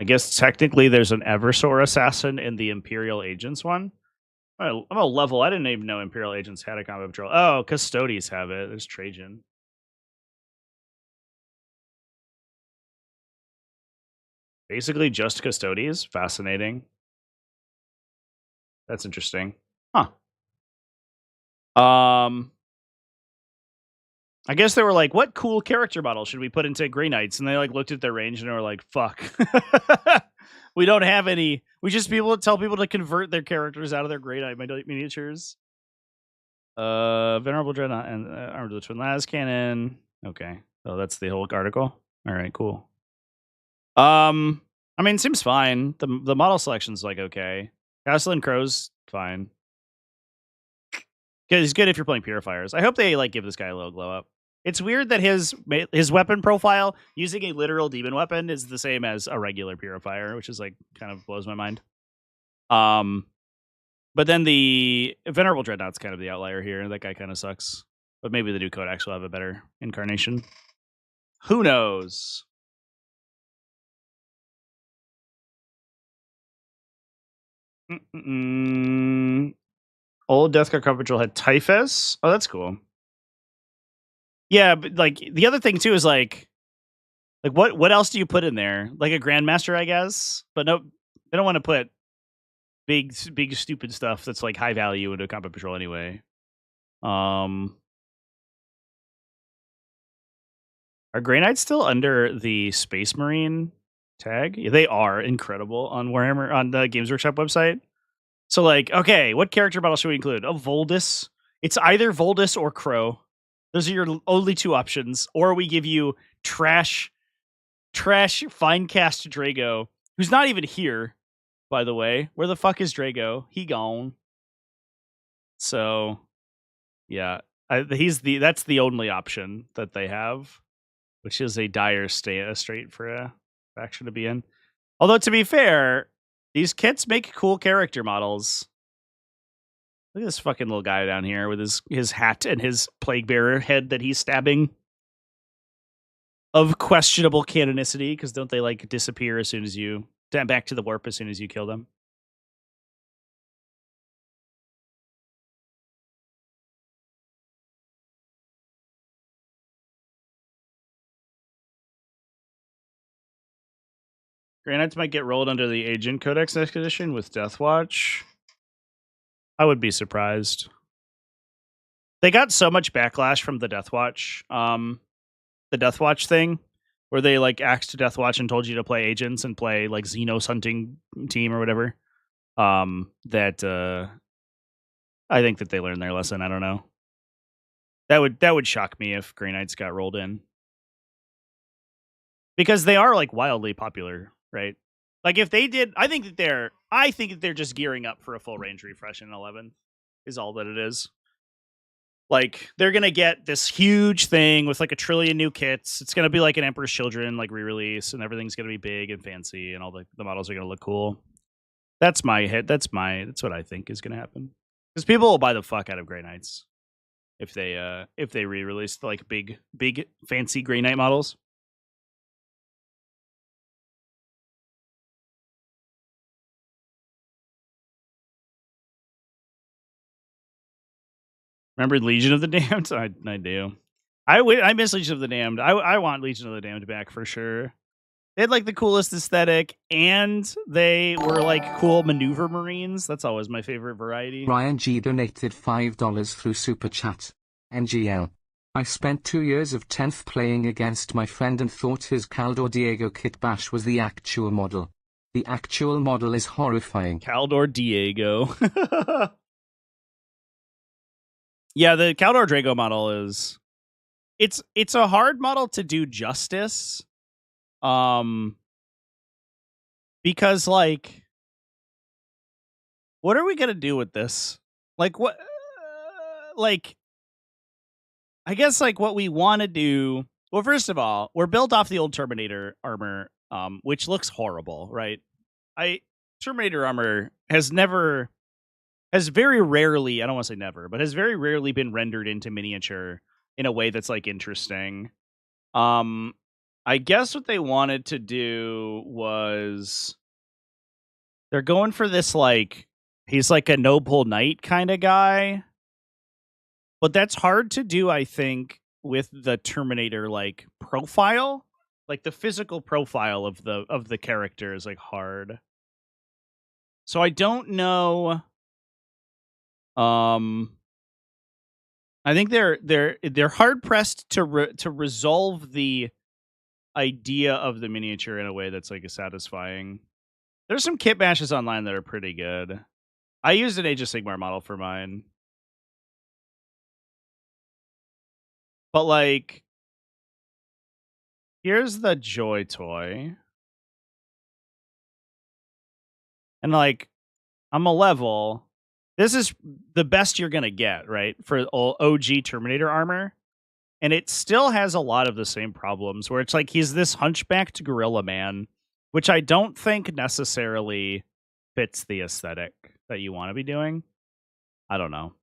Speaker 1: guess technically there's an Eversor assassin in the Imperial Agents one. I'm a level. I didn't even know Imperial Agents had a combat patrol. Oh, Custodes have it. There's Trajan. Basically just Custodes. Fascinating. That's interesting. Huh. I guess they were like, what cool character model should we put into Grey Knights? And they like looked at their range and they were like, fuck. We don't have any. We just tell people to convert their characters out of their Grey Knight miniatures. Venerable Dreadnought and Armed with the Twin Las Cannon. Okay. Oh, that's the whole article. All right, cool. I mean, seems fine. The model selection's like okay. Castellan Crow's fine. He's good if you're playing Purifiers. I hope they like give this guy a little glow up. It's weird that his weapon profile using a literal demon weapon is the same as a regular Purifier, which is like kind of blows my mind. But then the Venerable Dreadnought's kind of the outlier here. That guy kind of sucks. But maybe the new Codex will have a better incarnation. Who knows? Old Deathguard Combat Patrol had Typhus. Oh, that's cool. Yeah, but like the other thing too is like what else do you put in there? Like a Grandmaster, I guess. But no, they don't want to put big stupid stuff that's like high value into Combat Patrol anyway. Are Grey Knights still under the Space Marine tag? Yeah, they are incredible on Warhammer on the Games Workshop website. So like, okay, what character model should we include? A Voldus. It's either Voldus or Crow. Those are your only two options. Or we give you trash Finecast Drago, who's not even here, by the way. Where the fuck is Drago? He gone. So, yeah, that's the only option that they have, which is a dire strait for a faction to be in. Although, to be fair, these kits make cool character models. Look at this fucking little guy down here with his hat and his plague bearer head that he's stabbing. Of questionable canonicity, because don't they like disappear as soon as you back to the warp as soon as you kill them? Grey Knights might get rolled under the Agent Codex Expedition with Deathwatch. I would be surprised. They got so much backlash from the Deathwatch thing, where they like axed Deathwatch and told you to play agents and play like Xenos hunting team or whatever. That I think that they learned their lesson. I don't know. That would shock me if Grey Knights got rolled in. Because they are like wildly popular, right? Like if they did, I think that they're just gearing up for a full range refresh in 11th is all that it is. Like they're gonna get this huge thing with like a trillion new kits. It's gonna be like an Emperor's Children like re-release, and everything's gonna be big and fancy, and all the models are gonna look cool. That's my head. That's what I think is gonna happen. Because people will buy the fuck out of Grey Knights if they re-release like big fancy Grey Knight models. Remember Legion of the Damned? I do. I miss Legion of the Damned. I want Legion of the Damned back for sure. They had like the coolest aesthetic, and they were like cool maneuver marines. That's always my favorite variety.
Speaker 2: Ryan G donated $5 through Super Chat. NGL. I spent 2 years of 10th playing against my friend and thought his Caldor Diego kit bash was the actual model. The actual model is horrifying.
Speaker 1: Caldor Diego. Yeah, the Caldor Drago model is it's a hard model to do justice. Because like what are we going to do with this? Like what like I guess like what we want to do. Well, first of all, we're built off the old Terminator armor, which looks horrible, right? Terminator armor has very rarely, I don't want to say never, but has very rarely been rendered into miniature in a way that's like interesting. I guess what they wanted to do was they're going for this like he's like a noble knight kind of guy. But that's hard to do, I think, with the Terminator like profile. Like the physical profile of the character is like hard. So I don't know. I think they're hard pressed to resolve the idea of the miniature in a way that's like a satisfying. There's some kit bashes online that are pretty good. I used an Age of Sigmar model for mine. But like here's the Joy Toy. And like I'm a level. This is the best you're gonna get, right? For OG Terminator armor. And it still has a lot of the same problems where it's like he's this hunchbacked gorilla man, which I don't think necessarily fits the aesthetic that you want to be doing. I don't know.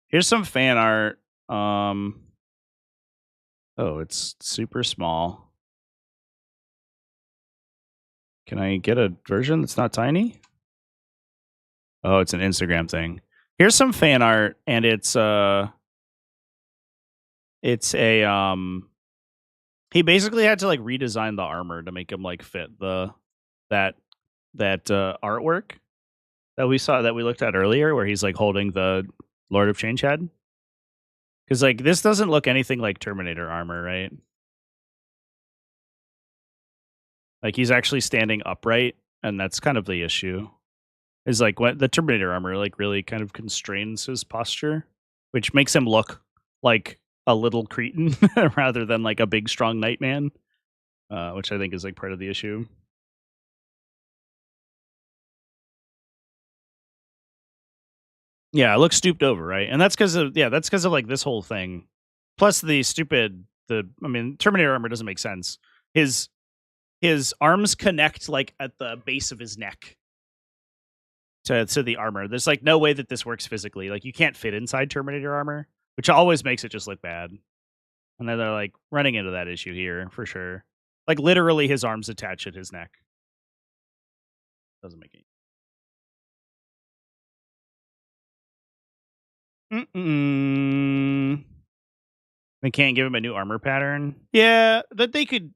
Speaker 1: Here's some fan art. Oh, it's super small. Can I get a version that's not tiny? Oh, it's an Instagram thing. Here's some fan art, and it's a he basically had to like redesign the armor to make him like fit that artwork that we looked at earlier, where he's like holding the Lord of Change head. Because like this doesn't look anything like Terminator armor, right? Like he's actually standing upright, and that's kind of the issue. Is like when the Terminator armor like really kind of constrains his posture, which makes him look like a little cretin rather than like a big strong Nightman, which I think is like part of the issue. Yeah, it looks stooped over, right? And that's because of like this whole thing. Plus the Terminator armor doesn't make sense. His arms connect like at the base of his neck to the armor. There's like no way that this works physically. Like you can't fit inside Terminator armor, which always makes it just look bad. And then they're like running into that issue here for sure. Like literally his arms attach at his neck. Doesn't make any. They can't give him a new armor pattern. Yeah, that they could.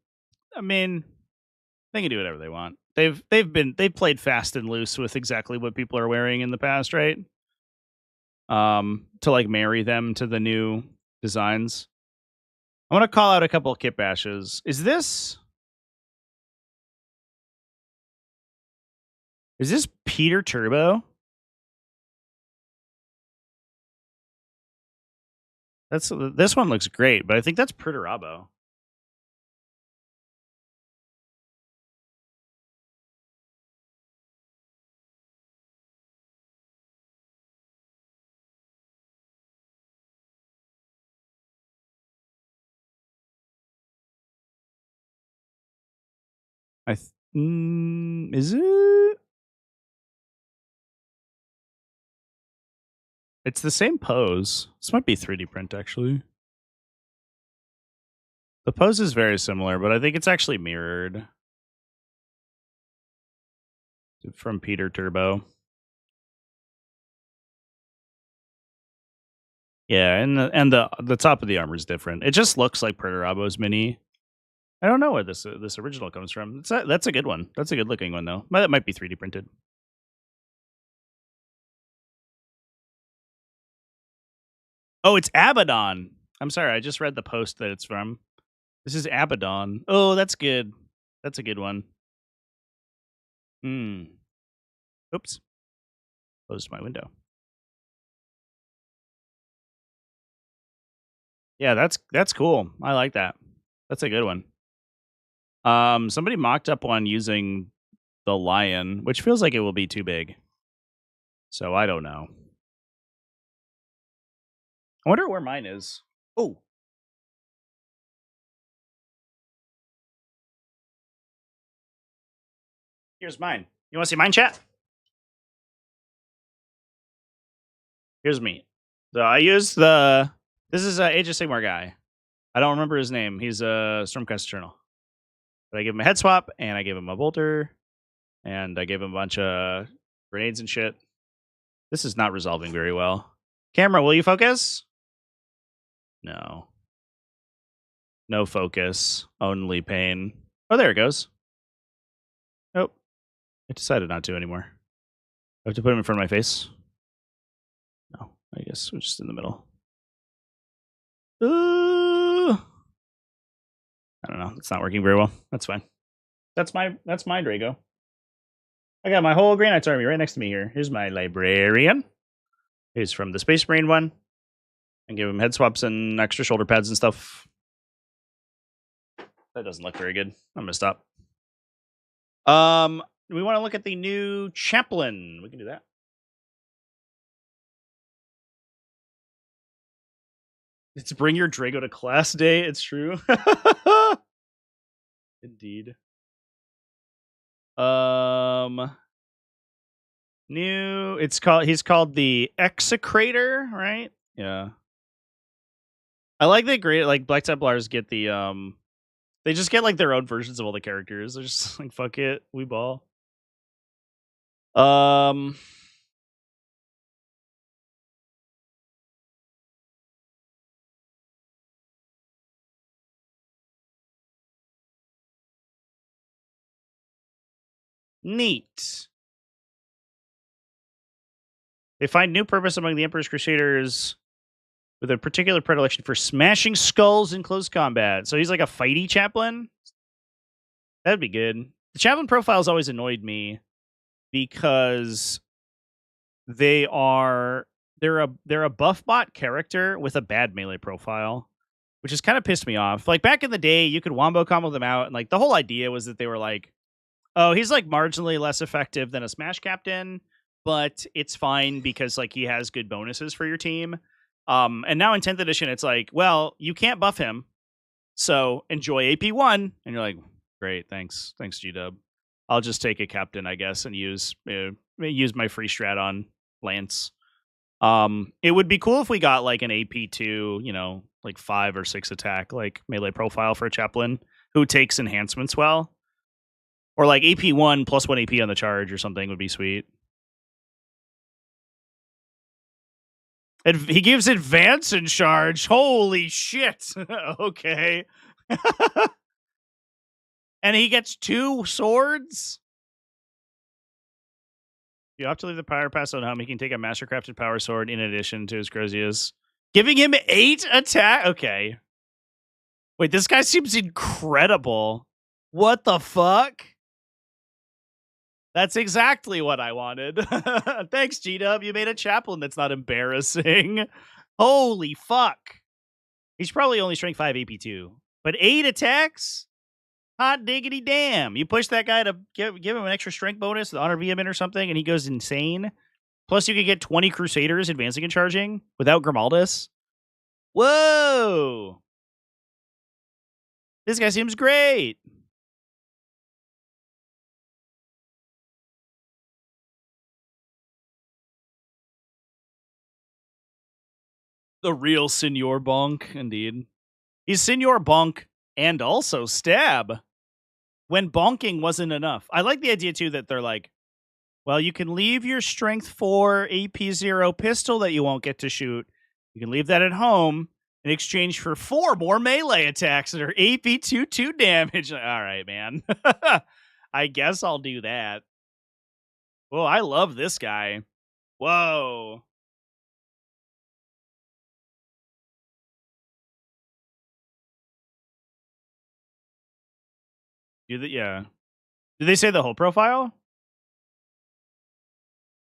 Speaker 1: I mean, they can do whatever they want. They've played fast and loose with exactly what people are wearing in the past, right? To like marry them to the new designs. I want to call out a couple of kit bashes. Is this Peter Turbo? This one looks great, but I think that's Perturabo. Is it? It's the same pose. This might be 3D print, actually. The pose is very similar, but I think it's actually mirrored from Peter Turbo. Yeah, and the top of the armor is different. It just looks like Perturabo's mini. I don't know where this original comes from. That's a good one. That's a good looking one though. That might be 3D printed. Oh, it's Abaddon. I'm sorry, I just read the post that it's from. This is Abaddon. Oh, that's good. That's a good one. Oops. Closed my window. Yeah, that's cool. I like that. That's a good one. Somebody mocked up one using the lion, which feels like it will be too big. So I don't know. I wonder where mine is. Oh. Here's mine. You want to see mine, chat? Here's me. So I used the... This is Age of Sigmar guy. I don't remember his name. He's a Stormcast Eternal. But I gave him a head swap, and I gave him a bolter, and I gave him a bunch of grenades and shit. This is not resolving very well. Camera, will you focus? No. No focus. Only pain. Oh, there it goes. Nope. I decided not to anymore. I have to put him in front of my face. No, I guess we're just in the middle. I don't know. It's not working very well. That's fine. That's my Drago. I got my whole Grey Knights army right next to me here. Here's my Librarian. He's from the Space Marine one. And give him head swaps and extra shoulder pads and stuff. That doesn't look very good. I'm gonna stop. We want to look at the new chaplain. We can do that. It's bring your Drago to class day. It's true. Indeed. New. He's called the Execrator, right? Yeah. I like the great Black Templars get the they just get like their own versions of all the characters. They're just like, fuck it, we ball. Neat. They find new purpose among the Emperor's Crusaders with a particular predilection for smashing skulls in close combat. So he's like a fighty chaplain. That'd be good. The chaplain profiles always annoyed me because they're a buff bot character with a bad melee profile, which has kind of pissed me off. Like back in the day, you could wombo combo them out, and like the whole idea was that they were like, oh, he's like marginally less effective than a Smash Captain, but it's fine because like he has good bonuses for your team. And now in 10th edition, it's like, well, you can't buff him, so enjoy AP1. And you're like, great, thanks, GW. I'll just take a captain, I guess, and use my free strat on Lance. It would be cool if we got like an AP2, like 5 or 6 attack, like melee profile for a chaplain who takes enhancements well. Or like AP1 plus 1 AP on the charge or something would be sweet. And he gives advance and charge. Holy shit. Okay. And he gets 2 swords? You have to leave the power pass on home. He can take a mastercrafted power sword in addition to his Crozius. Giving him 8 attack? Okay. Wait, this guy seems incredible. What the fuck? That's exactly what I wanted. Thanks, GW. You made a chaplain that's not embarrassing. Holy fuck. He's probably only strength 5 AP 2. But 8 attacks? Hot diggity damn. You push that guy to give him an extra strength bonus, the honor vehement or something, and he goes insane. Plus you can get 20 Crusaders advancing and charging without Grimaldus. Whoa! This guy seems great. The real Senor Bonk, indeed. He's Senor Bonk and also stab. When bonking wasn't enough. I like the idea, too, that they're like, well, you can leave your strength 4 AP 0 pistol that you won't get to shoot. You can leave that at home in exchange for 4 more melee attacks that are AP 2 damage. All right, man. I guess I'll do that. Whoa, I love this guy. Whoa. Yeah. Did they say the whole profile?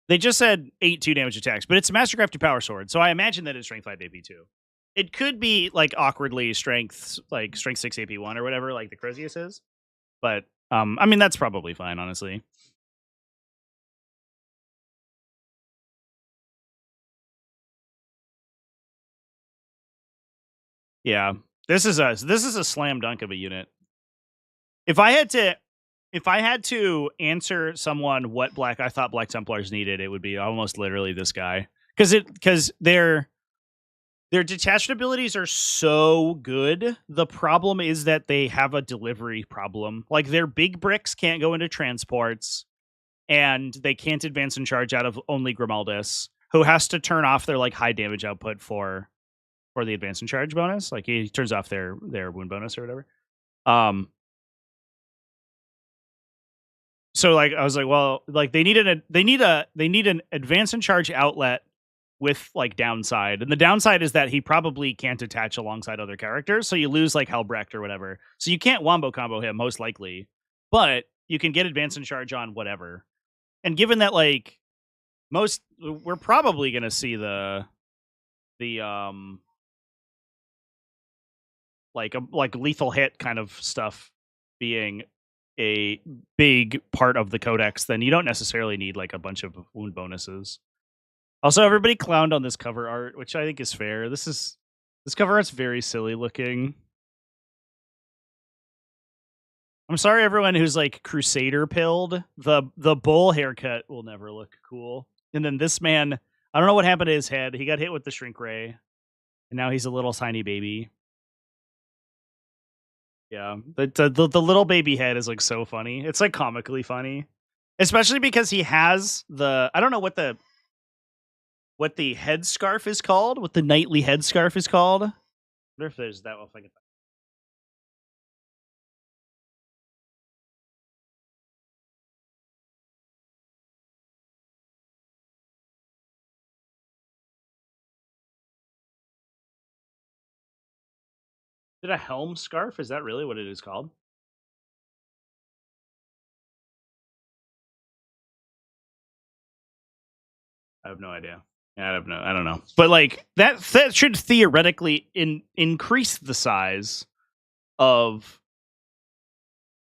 Speaker 1: They just said 8 2 damage attacks, but it's a Mastercrafted Power Sword, so I imagine that it's strength 5 AP 2. It could be like awkwardly strength 6 AP 1 or whatever, like the Crozius is. But I mean that's probably fine, honestly. Yeah. This is a slam dunk of a unit. If I had to answer someone what I thought Black Templars needed, it would be almost literally this guy. Because their detached abilities are so good. The problem is that they have a delivery problem. Like their big bricks can't go into transports, and they can't advance and charge out of only Grimaldus, who has to turn off their like high damage output for the advance and charge bonus. Like he turns off their wound bonus or whatever. So like I was like, well, like they need an advance and charge outlet with like downside, and the downside is that he probably can't attach alongside other characters, so you lose like Helbrecht or whatever. So you can't wombo combo him most likely, but you can get advance and charge on whatever. And given that like we're probably gonna see the like lethal hit kind of stuff being a big part of the codex, then you don't necessarily need like a bunch of wound bonuses. Also, everybody clowned on this cover art, which I think is fair. This cover art's very silly looking. I'm sorry, everyone who's like Crusader pilled. The bull haircut will never look cool. And then this man, I don't know what happened to his head. He got hit with the shrink ray, and now he's a little tiny baby. Yeah, the little baby head is like so funny. It's like comically funny, especially because he has I don't know what the headscarf is called. What the knightly headscarf is called. I wonder if there's that. If I can. Is it a helm scarf? Is that really what it is called? I have no idea. I don't know. But like that should theoretically increase the size of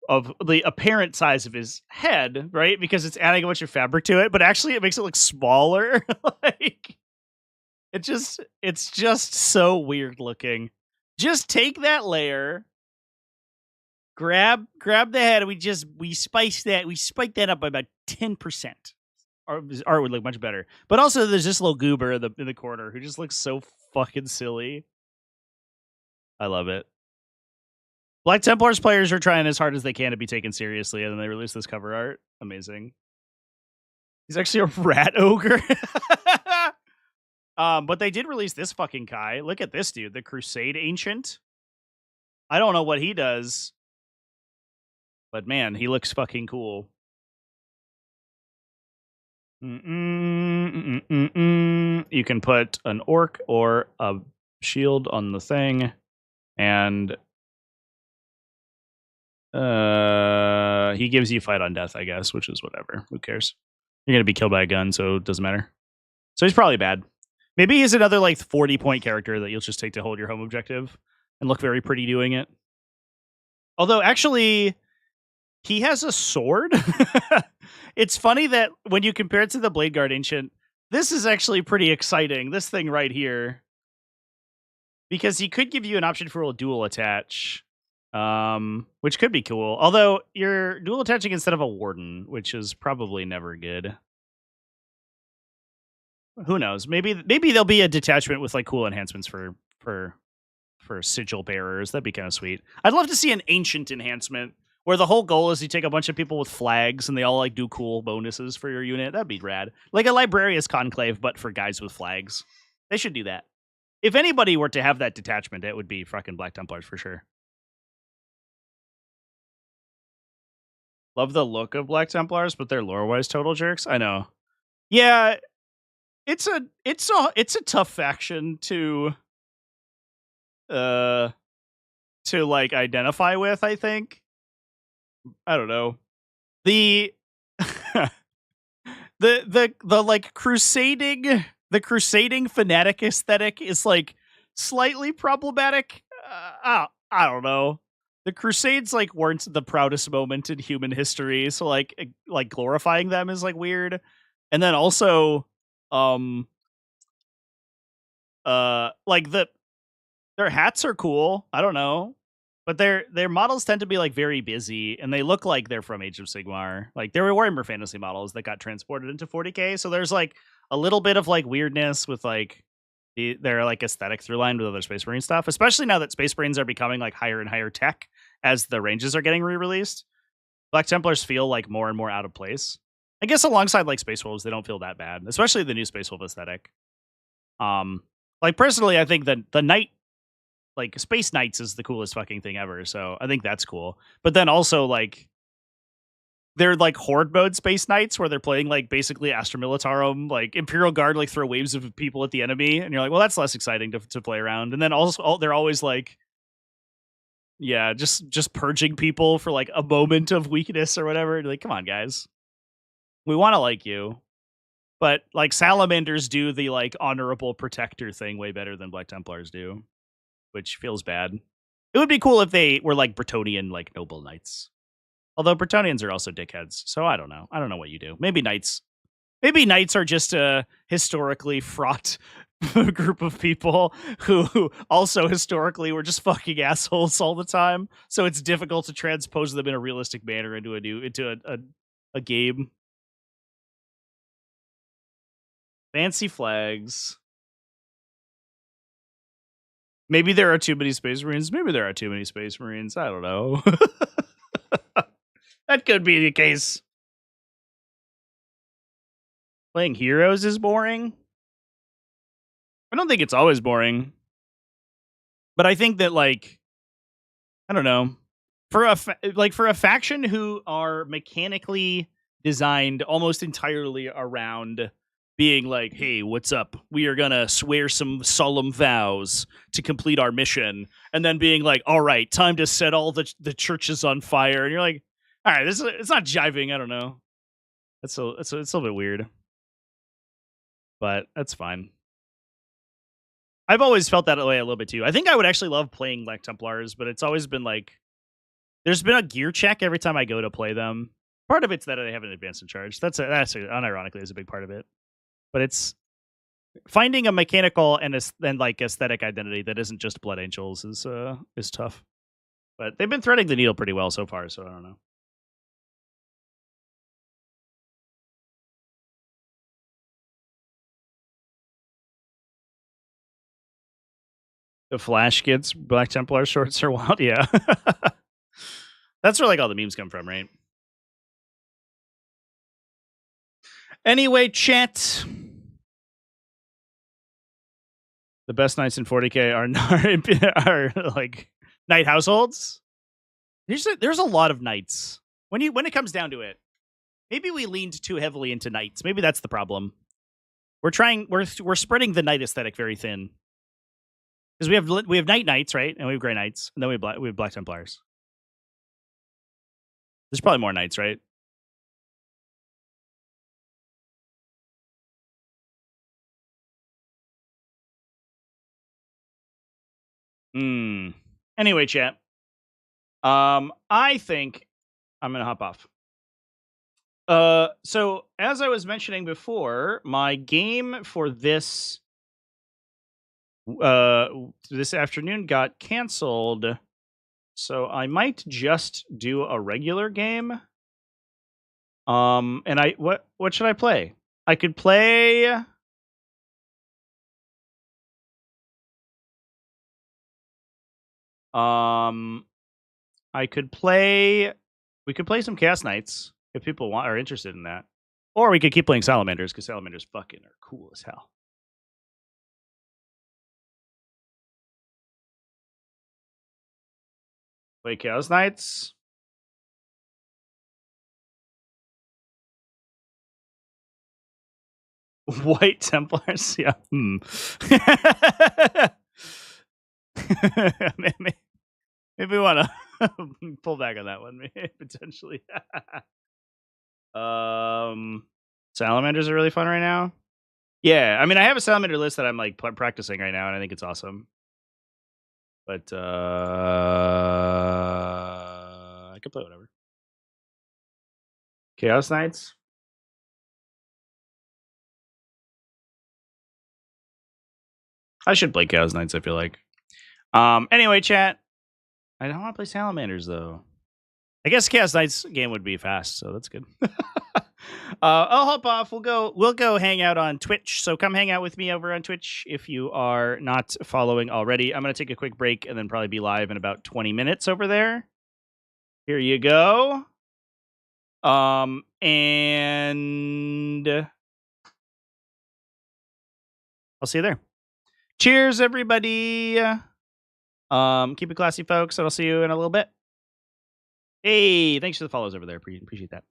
Speaker 1: the apparent size of his head, right? Because it's adding a bunch of fabric to it, but actually it makes it look smaller. Like it's just so weird looking. Just take that layer, grab the head, and we spike that up by about 10%. Art would look much better. But also there's this little goober in the corner who just looks so fucking silly. I love it. Black Templars players are trying as hard as they can to be taken seriously, and then they release this cover art. Amazing. He's actually a rat ogre. But they did release this fucking guy. Look at this dude, the Crusade Ancient. I don't know what he does, but man, he looks fucking cool. You can put an orc or a shield on the thing, and he gives you fight on death, I guess, which is whatever. Who cares? You're gonna be killed by a gun, so it doesn't matter. So he's probably bad. Maybe he's another like 40-point character that you'll just take to hold your home objective and look very pretty doing it. Although actually, he has a sword. It's funny that when you compare it to the Blade Guard Ancient, this is actually pretty exciting. This thing right here, because he could give you an option for a dual attach, which could be cool. Although you're dual attaching instead of a warden, which is probably never good. Who knows? Maybe there'll be a detachment with like cool enhancements for sigil bearers. That'd be kind of sweet. I'd love to see an ancient enhancement where the whole goal is you take a bunch of people with flags and they all like do cool bonuses for your unit. That'd be rad. Like a Librarius Conclave, but for guys with flags. They should do that. If anybody were to have that detachment, it would be fucking Black Templars for sure. Love the look of Black Templars, but they're lore-wise total jerks. I know. Yeah, it's a tough faction to like identify with, I think. I don't know. The the like crusading fanatic aesthetic is like slightly problematic. I don't know. The Crusades like weren't the proudest moment in human history, so like glorifying them is like weird. And then also like their hats are cool. I don't know. But their models tend to be like very busy, and they look like they're from Age of Sigmar. Like there were Warhammer Fantasy models that got transported into 40k, so there's like a little bit of like weirdness with like their like aesthetic through line with other Space Marine stuff. Especially now that Space Marines are becoming like higher and higher tech as the ranges are getting re-released. Black Templars feel like more and more out of place. I guess alongside like Space Wolves, they don't feel that bad, especially the new Space Wolf aesthetic. Like personally, I think that the Knight, like Space Knights, is the coolest fucking thing ever. So I think that's cool. But then also like they're like horde mode Space Knights where they're playing like basically Astra Militarum, like Imperial Guard, like throw waves of people at the enemy, and you're like, well, that's less exciting to play around. And then also they're always like, yeah, just purging people for like a moment of weakness or whatever. Like, come on, guys, we want to like you. But like Salamanders do the like honorable protector thing way better than Black Templars do, which feels bad. It would be cool if they were like Bretonnian, like noble knights. Although Bretonnians are also dickheads, so I don't know. I don't know what you do. Maybe knights are just a historically fraught group of people who also historically were just fucking assholes all the time. So it's difficult to transpose them in a realistic manner into a game. Fancy flags. Maybe there are too many Space Marines. Maybe there are too many Space Marines. I don't know. That could be the case. Playing heroes is boring. I don't think it's always boring. But I think that, like, I don't know. For a faction who are mechanically designed almost entirely around being like, hey, what's up? We are gonna swear some solemn vows to complete our mission, and then being like, all right, time to set all the churches on fire, and you're like, all right, it's not jiving. I don't know. It's a little bit weird, but that's fine. I've always felt that way a little bit too. I think I would actually love playing Black Templars, but it's always been like, there's been a gear check every time I go to play them. Part of it's that I haven't advanced in charge. That's unironically is a big part of it. But it's finding a mechanical and like aesthetic identity that isn't just Blood Angels is tough. But they've been threading the needle pretty well so far, so I don't know. The Flash gets Black Templar shorts are wild, yeah. That's where like all the memes come from, right? Anyway, chat. The best knights in 40k are like knight households. There's a lot of knights. When it comes down to it, maybe we leaned too heavily into knights. Maybe that's the problem. We're spreading the knight aesthetic very thin. Because we have knights, right? And we have Grey Knights, and then we have Black Templars. There's probably more knights, right? Anyway, chat. I think I'm gonna hop off. So as I was mentioning before, my game for this this afternoon got canceled, so I might just do a regular game. And what should I play? I could play. I could play. We could play some Chaos Knights if people are interested in that, or we could keep playing Salamanders because Salamanders fucking are cool as hell. Play Chaos Knights. White Templars, yeah. maybe we want to pull back on that one, maybe, potentially. Salamanders are really fun right now. Yeah, I mean, I have a salamander list that I'm like practicing right now, and I think it's awesome. But I can play whatever. Chaos Knights. I should play Chaos Knights, I feel like. Anyway, chat. I don't want to play Salamanders, though. I guess Chaos Knights game would be fast, so that's good. I'll hop off. We'll go hang out on Twitch. So come hang out with me over on Twitch if you are not following already. I'm going to take a quick break and then probably be live in about 20 minutes over there. Here you go. And I'll see you there. Cheers, everybody. Keep it classy, folks, and I'll see you in a little bit. Hey, thanks for the follows over there. Appreciate that.